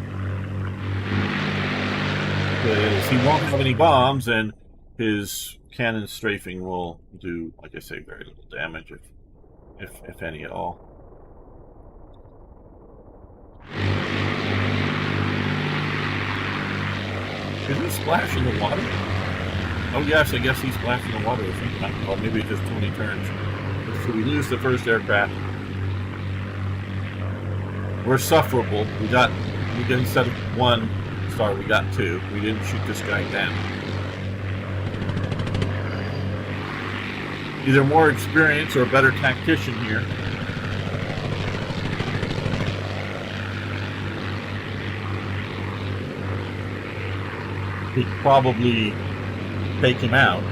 Because he won't have any bombs, and his cannon strafing will do, like I say, very little damage, if any at all. Did he splash in the water? Oh yes, I guess he splashed in the water. Or maybe just 20 turns. So we lose the first aircraft. We're sufferable. We got We did, instead of 1 star, we got 2. We didn't shoot this guy down. Either more experience or a better tactician here. He'd probably take him out.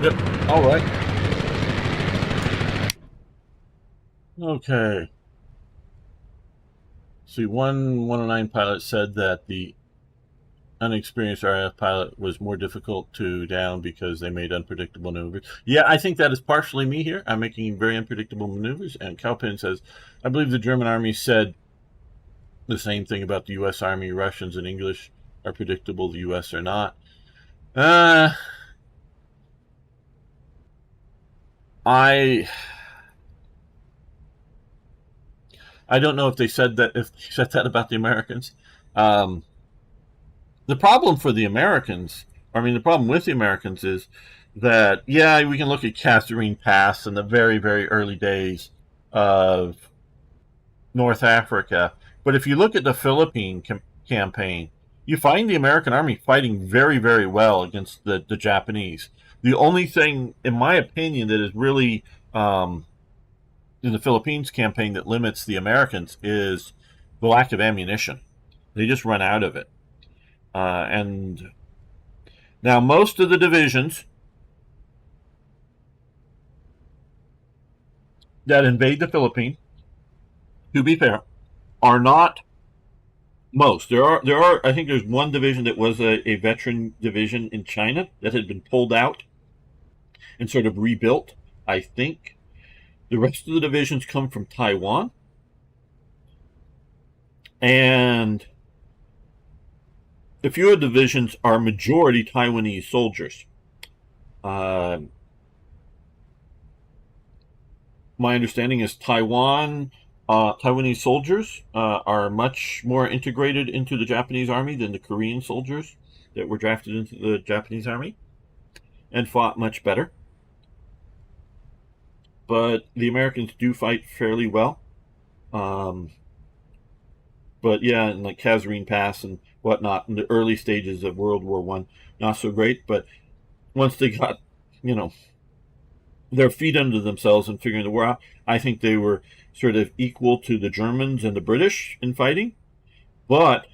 Yep, all right. Okay. See, one 109 pilot said that the unexperienced RAF pilot was more difficult to down because they made unpredictable maneuvers. Yeah, I think that is partially me here. I'm making very unpredictable maneuvers. And Calpin says, I believe the German army said the same thing about the U.S. Army. Russians and English are predictable. The U.S. are not. I don't know if they said that, if they said that about the Americans. The problem for the Americans, the problem with the Americans is that, yeah, we can look at Kasserine Pass in the very, very early days of North Africa. But if you look at the Philippine campaign, you find the American army fighting very, very well against the Japanese. The only thing, in my opinion, that is really in the Philippines campaign that limits the Americans is the lack of ammunition. They just run out of it. And now most of the divisions that invade the Philippines, to be fair, are not most. There are. I think there's one division that was a veteran division in China that had been pulled out and sort of rebuilt, I think. The rest of the divisions come from Taiwan. And a few of the divisions are majority Taiwanese soldiers. My understanding is Taiwanese soldiers are much more integrated into the Japanese army than the Korean soldiers that were drafted into the Japanese army and fought much better. But the Americans do fight fairly well. But yeah, and like Kasserine Pass and whatnot in the early stages of World War I, not so great. But once they got, their feet under themselves and figuring the war out, I think they were sort of equal to the Germans and the British in fighting. But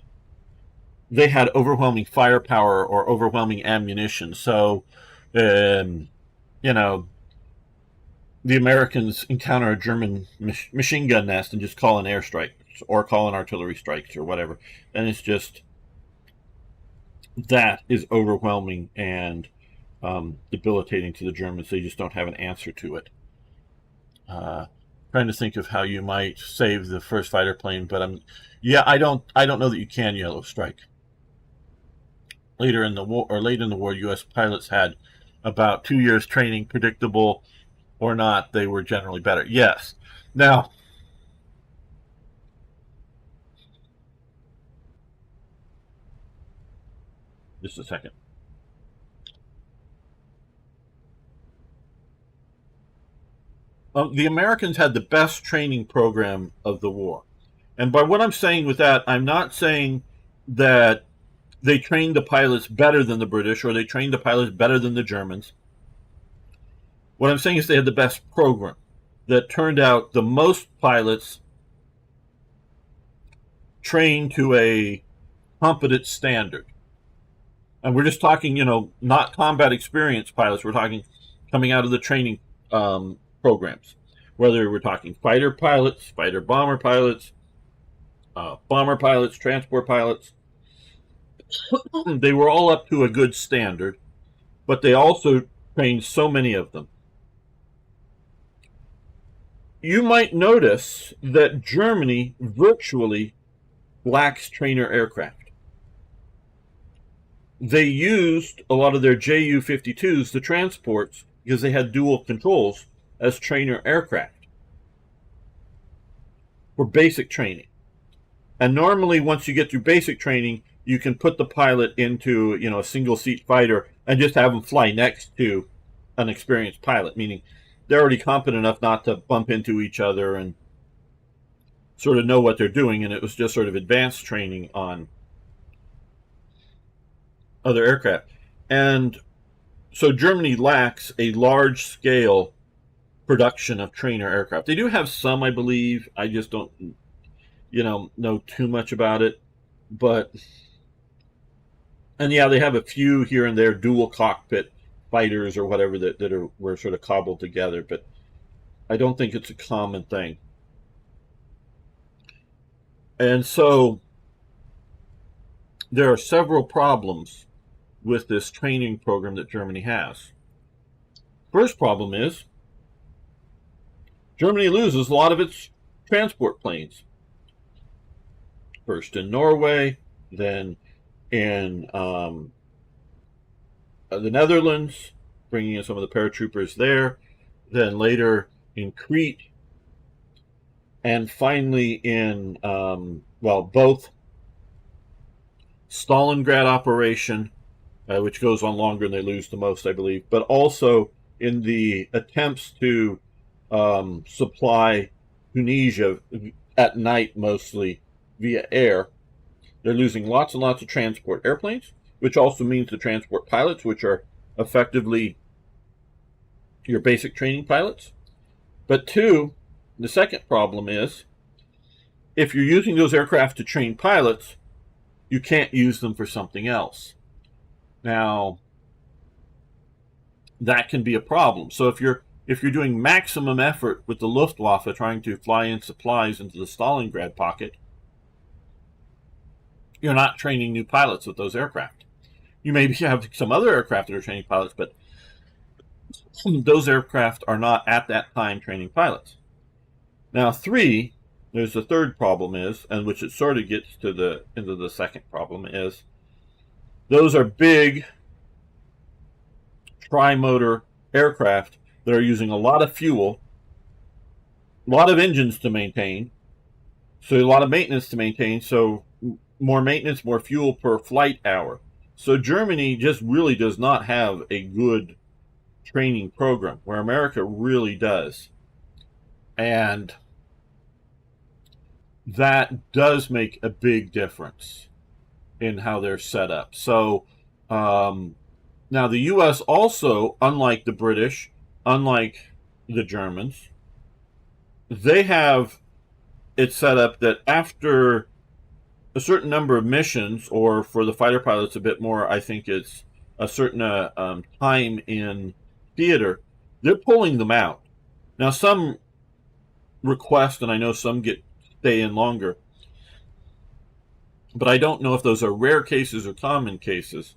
they had overwhelming firepower or overwhelming ammunition. So, the Americans encounter a German machine gun nest and just call in airstrikes or call in artillery strikes or whatever. And it's just, that is overwhelming and debilitating to the Germans. They just don't have an answer to it. Trying to think of how you might save the first fighter plane, but I don't know that you can yellow strike. Late in the war, U.S. pilots had about 2 years training, predictable or not, they were generally better. Yes. Now, just a second. The Americans had the best training program of the war. And by what I'm saying with that, I'm not saying that they trained the pilots better than the British or they trained the pilots better than the Germans. What I'm saying is they had the best program that turned out the most pilots trained to a competent standard. And we're just talking, not combat experienced pilots. We're talking coming out of the training programs. Whether we're talking fighter pilots, fighter bomber pilots, transport pilots. They were all up to a good standard, but they also trained so many of them. You might notice that Germany virtually lacks trainer aircraft. they used a lot of their Ju-52s, the transports, because they had dual controls as trainer aircraft for basic training. And normally, once you get through basic training, you can put the pilot into, a single seat fighter and just have them fly next to an experienced pilot, meaning they're already competent enough not to bump into each other and sort of know what they're doing. And it was just sort of advanced training on other aircraft. And so Germany lacks a large scale production of trainer aircraft. They do have some, I believe. I just don't, know too much about it. But, and yeah, they have a few here and there dual cockpit fighters or whatever that were sort of cobbled together, but I don't think it's a common thing. And so there are several problems with this training program that Germany has. First problem is Germany loses a lot of its transport planes. First in Norway, then in the Netherlands, bringing in some of the paratroopers there, then later in Crete, and finally in, both Stalingrad operation, which goes on longer and they lose the most, I believe, but also in the attempts to supply Tunisia at night mostly via air. They're losing lots and lots of transport airplanes, which also means the transport pilots, which are effectively your basic training pilots. But two, the second problem is if you're using those aircraft to train pilots, you can't use them for something else. Now, that can be a problem. So if you're doing maximum effort with the Luftwaffe trying to fly in supplies into the Stalingrad pocket, you're not training new pilots with those aircraft. You maybe have some other aircraft that are training pilots, but those aircraft are not at that time training pilots. Now, three, there's the third problem is, and which it sort of gets to into the second problem is, those are big tri-motor aircraft that are using a lot of fuel, a lot of engines to maintain, so a lot of maintenance to maintain, so more maintenance, more fuel per flight hour. So Germany just really does not have a good training program, where America really does. And that does make a big difference in how they're set up. So now the U.S. also, unlike the British, unlike the Germans, they have it set up that after a certain number of missions, or for the fighter pilots a bit more, I think it's a certain time in theater, they're pulling them out. Now some request, and I know some stay in longer, but I don't know if those are rare cases or common cases.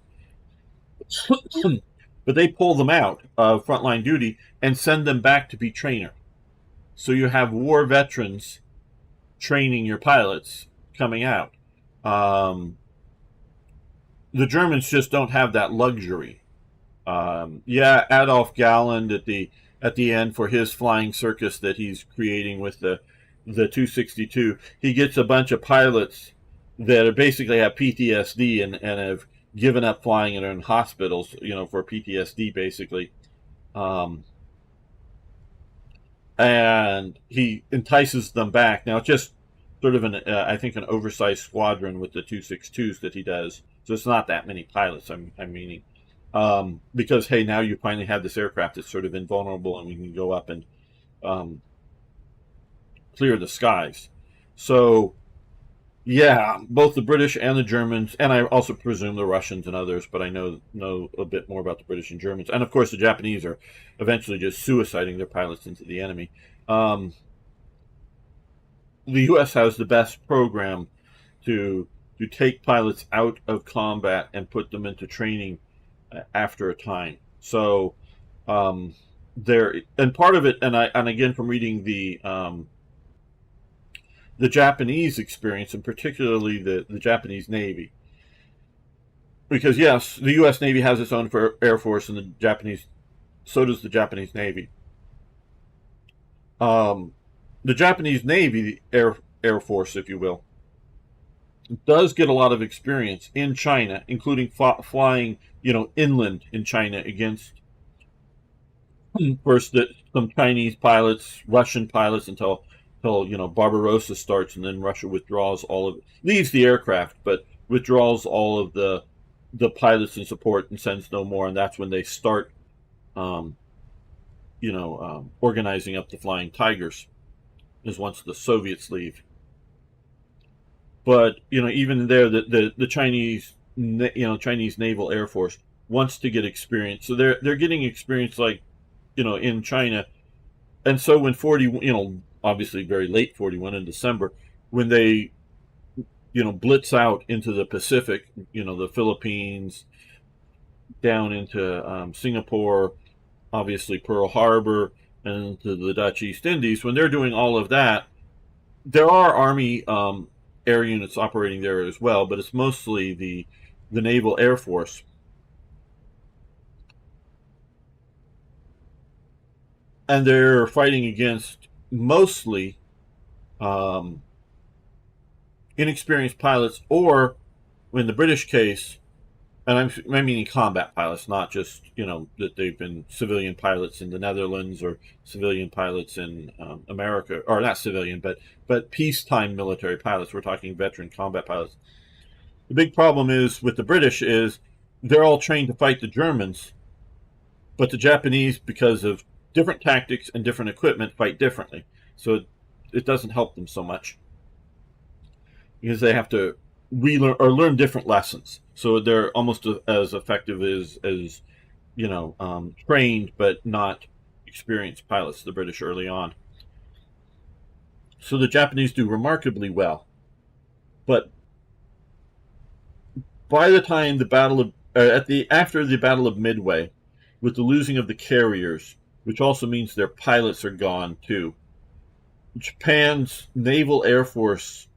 But they pull them out of frontline duty and send them back to be trainer. So you have war veterans training your pilots coming out. The Germans just don't have that luxury. Adolf Galland at the end for his flying circus that he's creating with the 262, he gets a bunch of pilots that are basically have PTSD and have given up flying and are in hospitals, for PTSD basically. And he entices them back. Now it's just sort of I think an oversized squadron with the 262s that he does. So it's not that many pilots. I'm meaning, because hey, now you finally have this aircraft that's sort of invulnerable, and we can go up and clear the skies. So yeah, both the British and the Germans, and I also presume the Russians and others, but I know a bit more about the British and Germans. And of course the Japanese are eventually just suiciding their pilots into the enemy. The U.S. has the best program to take pilots out of combat and put them into training after a time. So there, and part of it, and again from reading the Japanese experience, and particularly the Japanese Navy, because yes, the U.S. Navy has its own Air Force, and the Japanese, so does the Japanese Navy. Um, the Japanese Navy, Air Force, if you will, does get a lot of experience in China, including flying, inland in China against first some Chinese pilots, Russian pilots until Barbarossa starts, and then Russia withdraws leaves the aircraft, but withdraws all of the pilots and support and sends no more, and that's when they start, um, organizing up the Flying Tigers. Is once the Soviets leave. But even there, the Chinese, Chinese Naval Air Force wants to get experience, so they're getting experience like, in China, and so when obviously very late 41 in December, when they blitz out into the Pacific, the Philippines, down into Singapore, obviously Pearl Harbor, and to the Dutch East Indies, when they're doing all of that, there are Army air units operating there as well, but it's mostly the Naval Air Force. And they're fighting against mostly um, inexperienced pilots, or in the British case, and I'm meaning combat pilots, not just that they've been civilian pilots in the Netherlands or civilian pilots in America, or not civilian, but peacetime military pilots. We're talking veteran combat pilots. The big problem is with the British is they're all trained to fight the Germans, but the Japanese, because of different tactics and different equipment, fight differently. So it doesn't help them so much because they have to relearn or learn different lessons. So they're almost as effective as trained but not experienced pilots, the British early on. So the Japanese do remarkably well. But by the time the battle of after the Battle of Midway, with the losing of the carriers, which also means their pilots are gone too, Japan's naval air force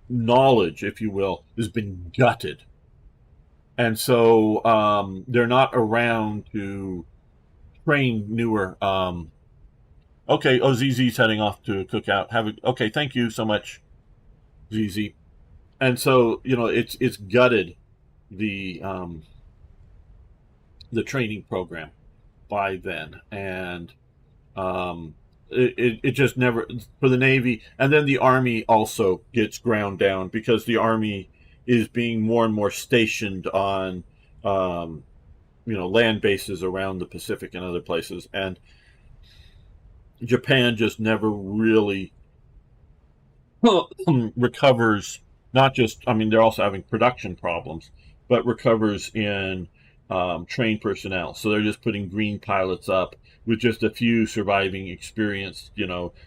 knowledge, if you will, has been gutted. And so they're not around to train newer. Okay, ZZ's heading off to a cookout. Okay, thank you so much, ZZ. And so it's gutted the training program by then, and it just never, for the Navy, and then the Army also gets ground down because the Army is being more and more stationed on land bases around the Pacific and other places, and Japan just never really recovers. Not just, I mean, they're also having production problems, but recovers in trained personnel. So they're just putting green pilots up with just a few surviving experienced,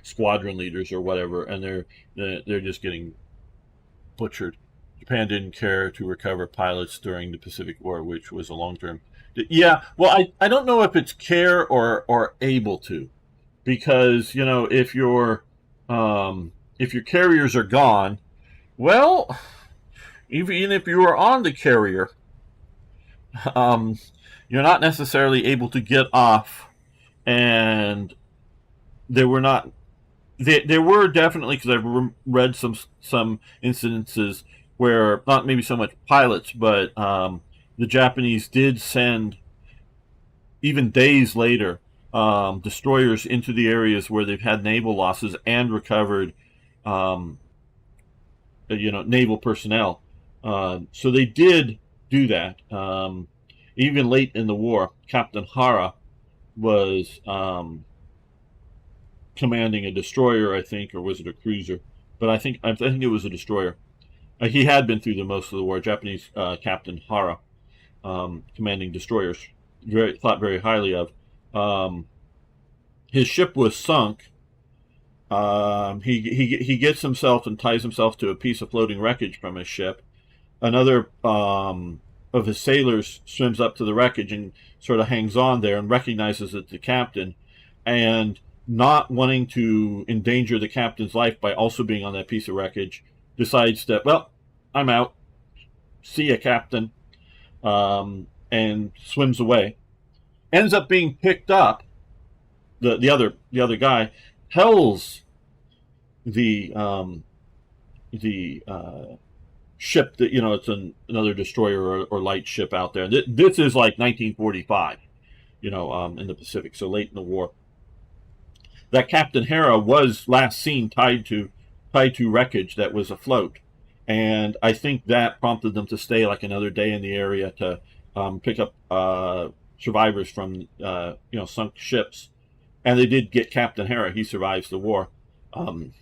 squadron leaders or whatever, and they're just getting butchered. Japan didn't care to recover pilots during the Pacific War, which was a long term. Yeah, well, I don't know if it's care or able to, because if your carriers are gone, well, even if you were on the carrier, um, you're not necessarily able to get off, and there were not. There were definitely, because I've read some incidences where not maybe so much pilots, but the Japanese did send, even days later, destroyers into the areas where they've had naval losses and recovered um, naval personnel. So they did do that. Even late in the war, Captain Hara was commanding a destroyer, I think, or was it a cruiser? But I think it was a destroyer. He had been through the most of the war. Japanese Captain Hara, commanding destroyers, thought very highly of. His ship was sunk. He gets himself and ties himself to a piece of floating wreckage from his ship. Another of his sailors swims up to the wreckage and sort of hangs on there and recognizes it's the captain, and not wanting to endanger the captain's life by also being on that piece of wreckage, decides that, well, I'm out. see a captain, and swims away. Ends up being picked up. The other guy tells the ship that it's another destroyer or light ship out there. This is like 1945, in the Pacific, so late in the war. That Captain Hera was last seen tied to wreckage that was afloat, and I think that prompted them to stay like another day in the area to pick up survivors from sunk ships, and they did get Captain Hera. He survives the war, and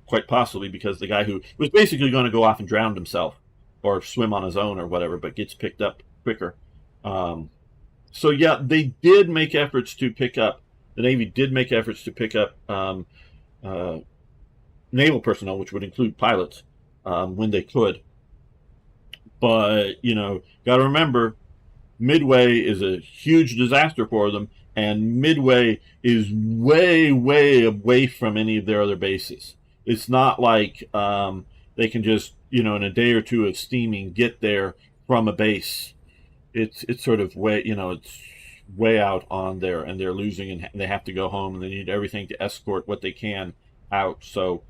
quite possibly because the guy who was basically going to go off and drown himself or swim on his own or whatever, but gets picked up quicker. So yeah, they did make efforts to pick up. The Navy did make efforts to pick up naval personnel, which would include pilots, when they could. But got to remember, Midway is a huge disaster for them, and Midway is way, way away from any of their other bases. It's not like they can just, in a day or two of steaming, get there from a base. It's sort of way, it's way out on there, and they're losing, and they have to go home, and they need everything to escort what they can out. So,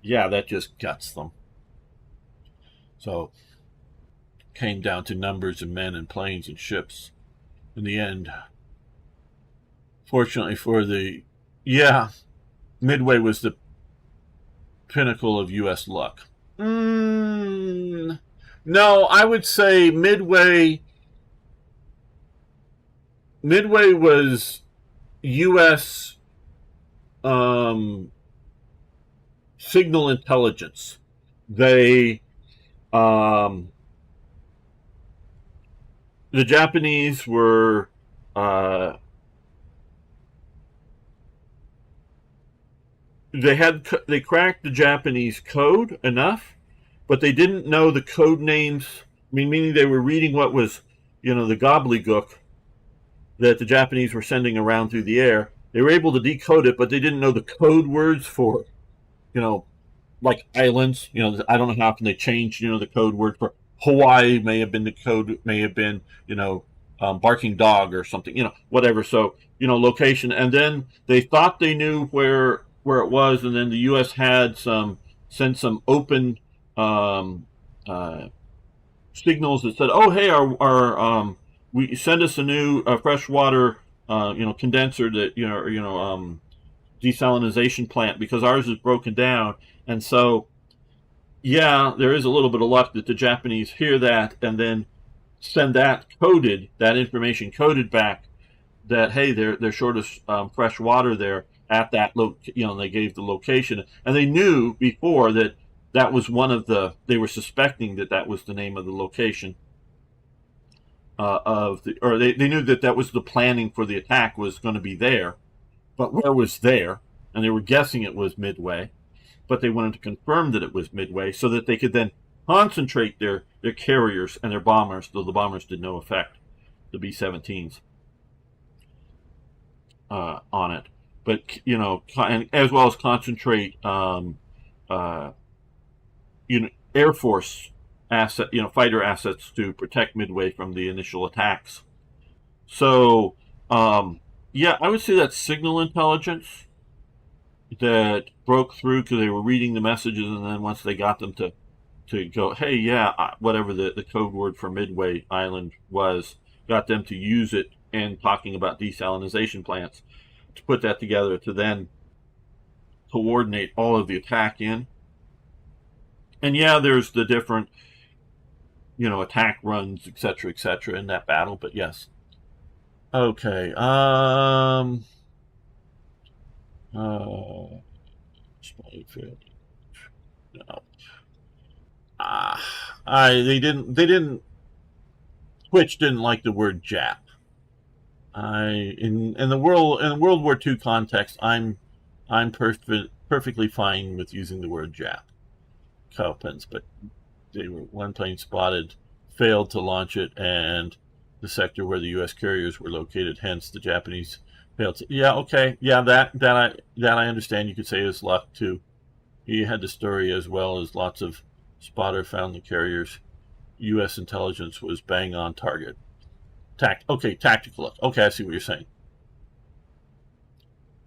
yeah, that just guts them. So, came down to numbers of men and planes and ships in the end. Fortunately for Midway was the pinnacle of U.S. luck. No, I would say Midway was U.S. Signal intelligence. The Japanese were they cracked the Japanese code enough, but they didn't know the code names. Meaning they were reading what was, the gobbledygook that the Japanese were sending around through the air. They were able to decode it, but they didn't know the code words for, like islands. I don't know how often they changed, the code word for Hawaii may have been the code, may have been, barking dog or something, whatever. So, location. And then they thought they knew where it was, and then the U.S. had sent some open signals that said, "Oh, hey, our we send us a new freshwater condenser that desalinization plant, because ours is broken down." And so, yeah, there is a little bit of luck that the Japanese hear that and then send that information coded back, that hey, they're short of fresh water there at that they gave the location, and they knew before that was one of they were suspecting that was the name of the location they knew that was the planning for the attack was going to be there, but where was there? And they were guessing it was Midway, but they wanted to confirm that it was Midway so that they could then concentrate their carriers and their bombers, though the bombers did no effect, the B-17s, on it. But, and as well as concentrate, Air Force fighter assets to protect Midway from the initial attacks. So, I would say that signal intelligence that broke through because they were reading the messages, and then once they got them to go, hey, yeah, whatever the code word for Midway Island was, got them to use it in talking about desalinization plants, to put that together to then coordinate all of the attack in. And yeah, there's the different, attack runs, etc., in that battle, but yes. Okay, no. They didn't. Twitch didn't like the word Jap. In the World War II context, I'm perfectly fine with using the word Jap. Cowpens, but one plane spotted, failed to launch it, and the sector where the U.S. carriers were located. Hence, the Japanese failed to. Yeah, okay, yeah, that I understand. You could say is luck too. He had the story as well as lots of spotter found the carriers. U.S. intelligence was bang on target. Okay, tactical. Okay, I see what you're saying.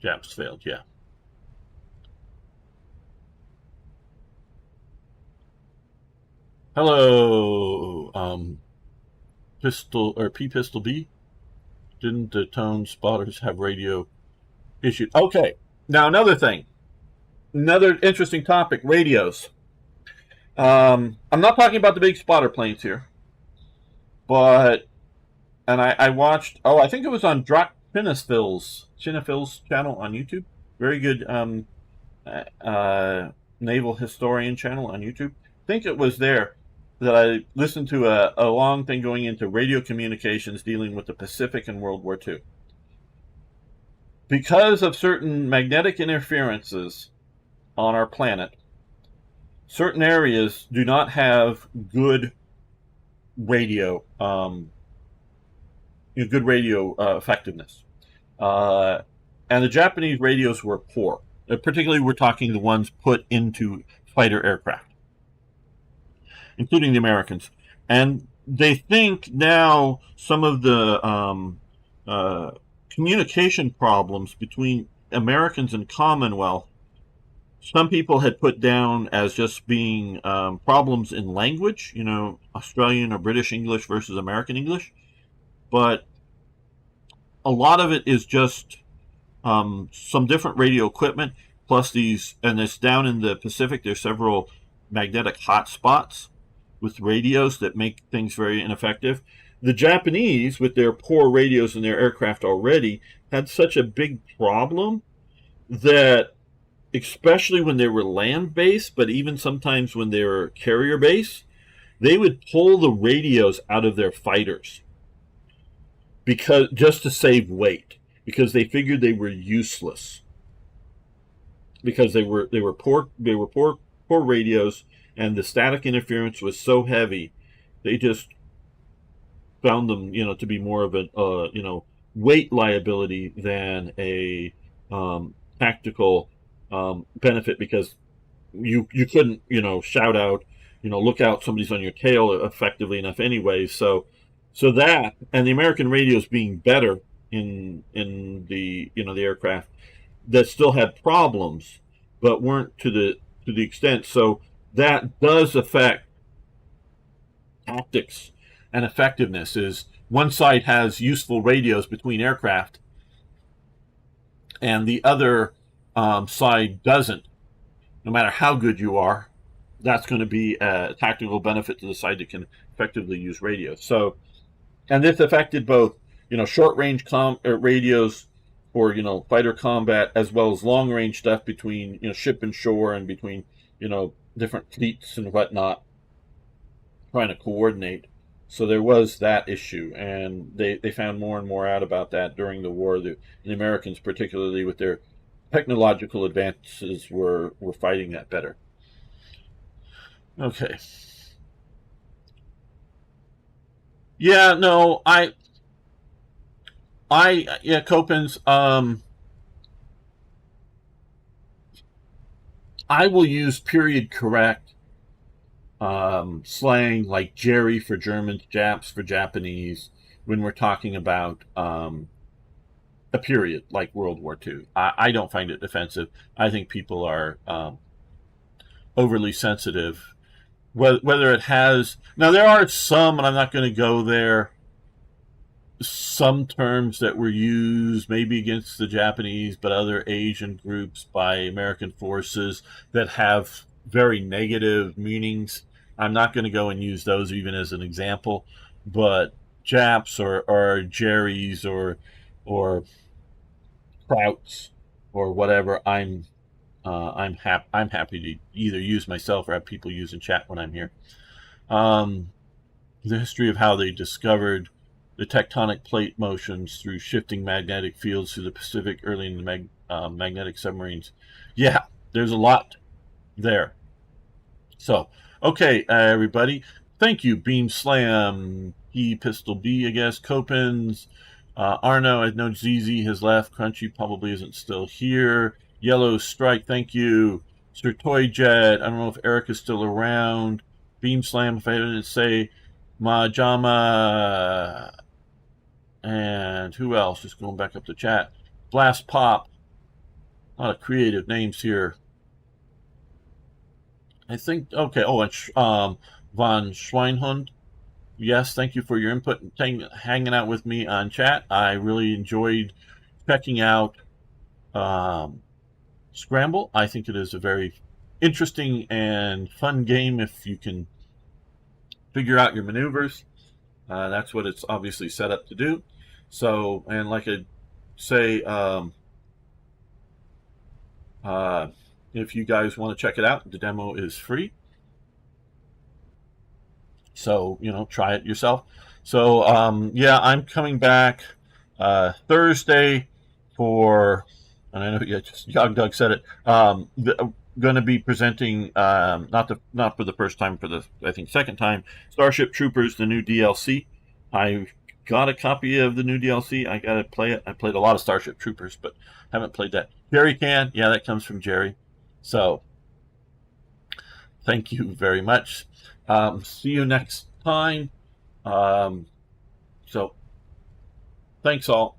Japs failed, yeah. Hello, Pistol or P Pistol B. Didn't the tone spotters have radio issued? Okay, now another thing, another interesting topic: radios. I'm not talking about the big spotter planes here, but I watched. Oh, I think it was on Drock Chinafil's channel on YouTube. Very good naval historian channel on YouTube. I think it was there that I listened to a long thing going into radio communications dealing with the Pacific in World War II. Because of certain magnetic interferences on our planet, certain areas do not have good radio effectiveness. And the Japanese radios were poor. Particularly, we're talking the ones put into fighter aircraft, including the Americans. And they think now some of the communication problems between Americans and Commonwealth, some people had put down as just being problems in language, Australian or British English versus American English. But a lot of it is just some different radio equipment, plus these, and it's down in the Pacific, there's several magnetic hotspots with radios that make things very ineffective. The Japanese, with their poor radios in their aircraft already, had such a big problem that, especially when they were land-based, but even sometimes when they were carrier-based, they would pull the radios out of their fighters because just to save weight, because they figured they were useless, because they were poor radios, and the static interference was so heavy, they just found them to be more of a weight liability than a tactical benefit, because you couldn't shout out look out, somebody's on your tail effectively enough anyway. So that, and the American radios being better in the the aircraft that still had problems, but weren't to the extent. So that does affect tactics and effectiveness. Is one side has useful radios between aircraft, and the other side doesn't. No matter how good you are, that's going to be a tactical benefit to the side that can effectively use radios. So, and this affected both short range radios for fighter combat, as well as long range stuff between ship and shore, and between different fleets and whatnot, trying to coordinate. So there was that issue, and they found more and more out about that during the war. The Americans, particularly with their technological advances, were fighting that better. Okay. Yeah, no, Copens, I will use period correct slang like Jerry for Germans, Japs for Japanese, when we're talking about a period like World War II. I don't find it offensive. I think people are overly sensitive. Whether it has... Now, there are some, and I'm not going to go there, some terms that were used maybe against the Japanese, but other Asian groups by American forces that have very negative meanings. I'm not going to go and use those even as an example, but Japs or Jerry's or Krauts or whatever, I'm happy to either use myself or have people use in chat when I'm here. The history of how they discovered the tectonic plate motions through shifting magnetic fields through the Pacific early in the magnetic submarines. Yeah, there's a lot there. So, okay, everybody. Thank you, Beam Slam, E Pistol B, I guess, Copens, Arno. I know ZZ has left. Crunchy probably isn't still here. Yellow Strike, thank you. Sir Toy Jet, I don't know if Eric is still around. Beam Slam, if I didn't say, Majama, and who else? Just going back up the chat. Blast Pop. A lot of creative names here. I think, okay, oh, and Von Schweinhund. Yes, thank you for your input and hanging out with me on chat. I really enjoyed checking out Scramble. I think it is a very interesting and fun game if you can figure out your maneuvers. That's what it's obviously set up to do. So, and like I say, if you guys want to check it out, the demo is free. So, try it yourself. So, yeah, I'm coming back Thursday for, and I know Young Doug said it, going to be presenting, not for the first time, for the, I think, second time, Starship Troopers, the new DLC. I got a copy of the new DLC. I got to play it. I played a lot of Starship Troopers, but haven't played that. Jerry can. Yeah, that comes from Jerry. So, thank you very much. See you next time. So, thanks all.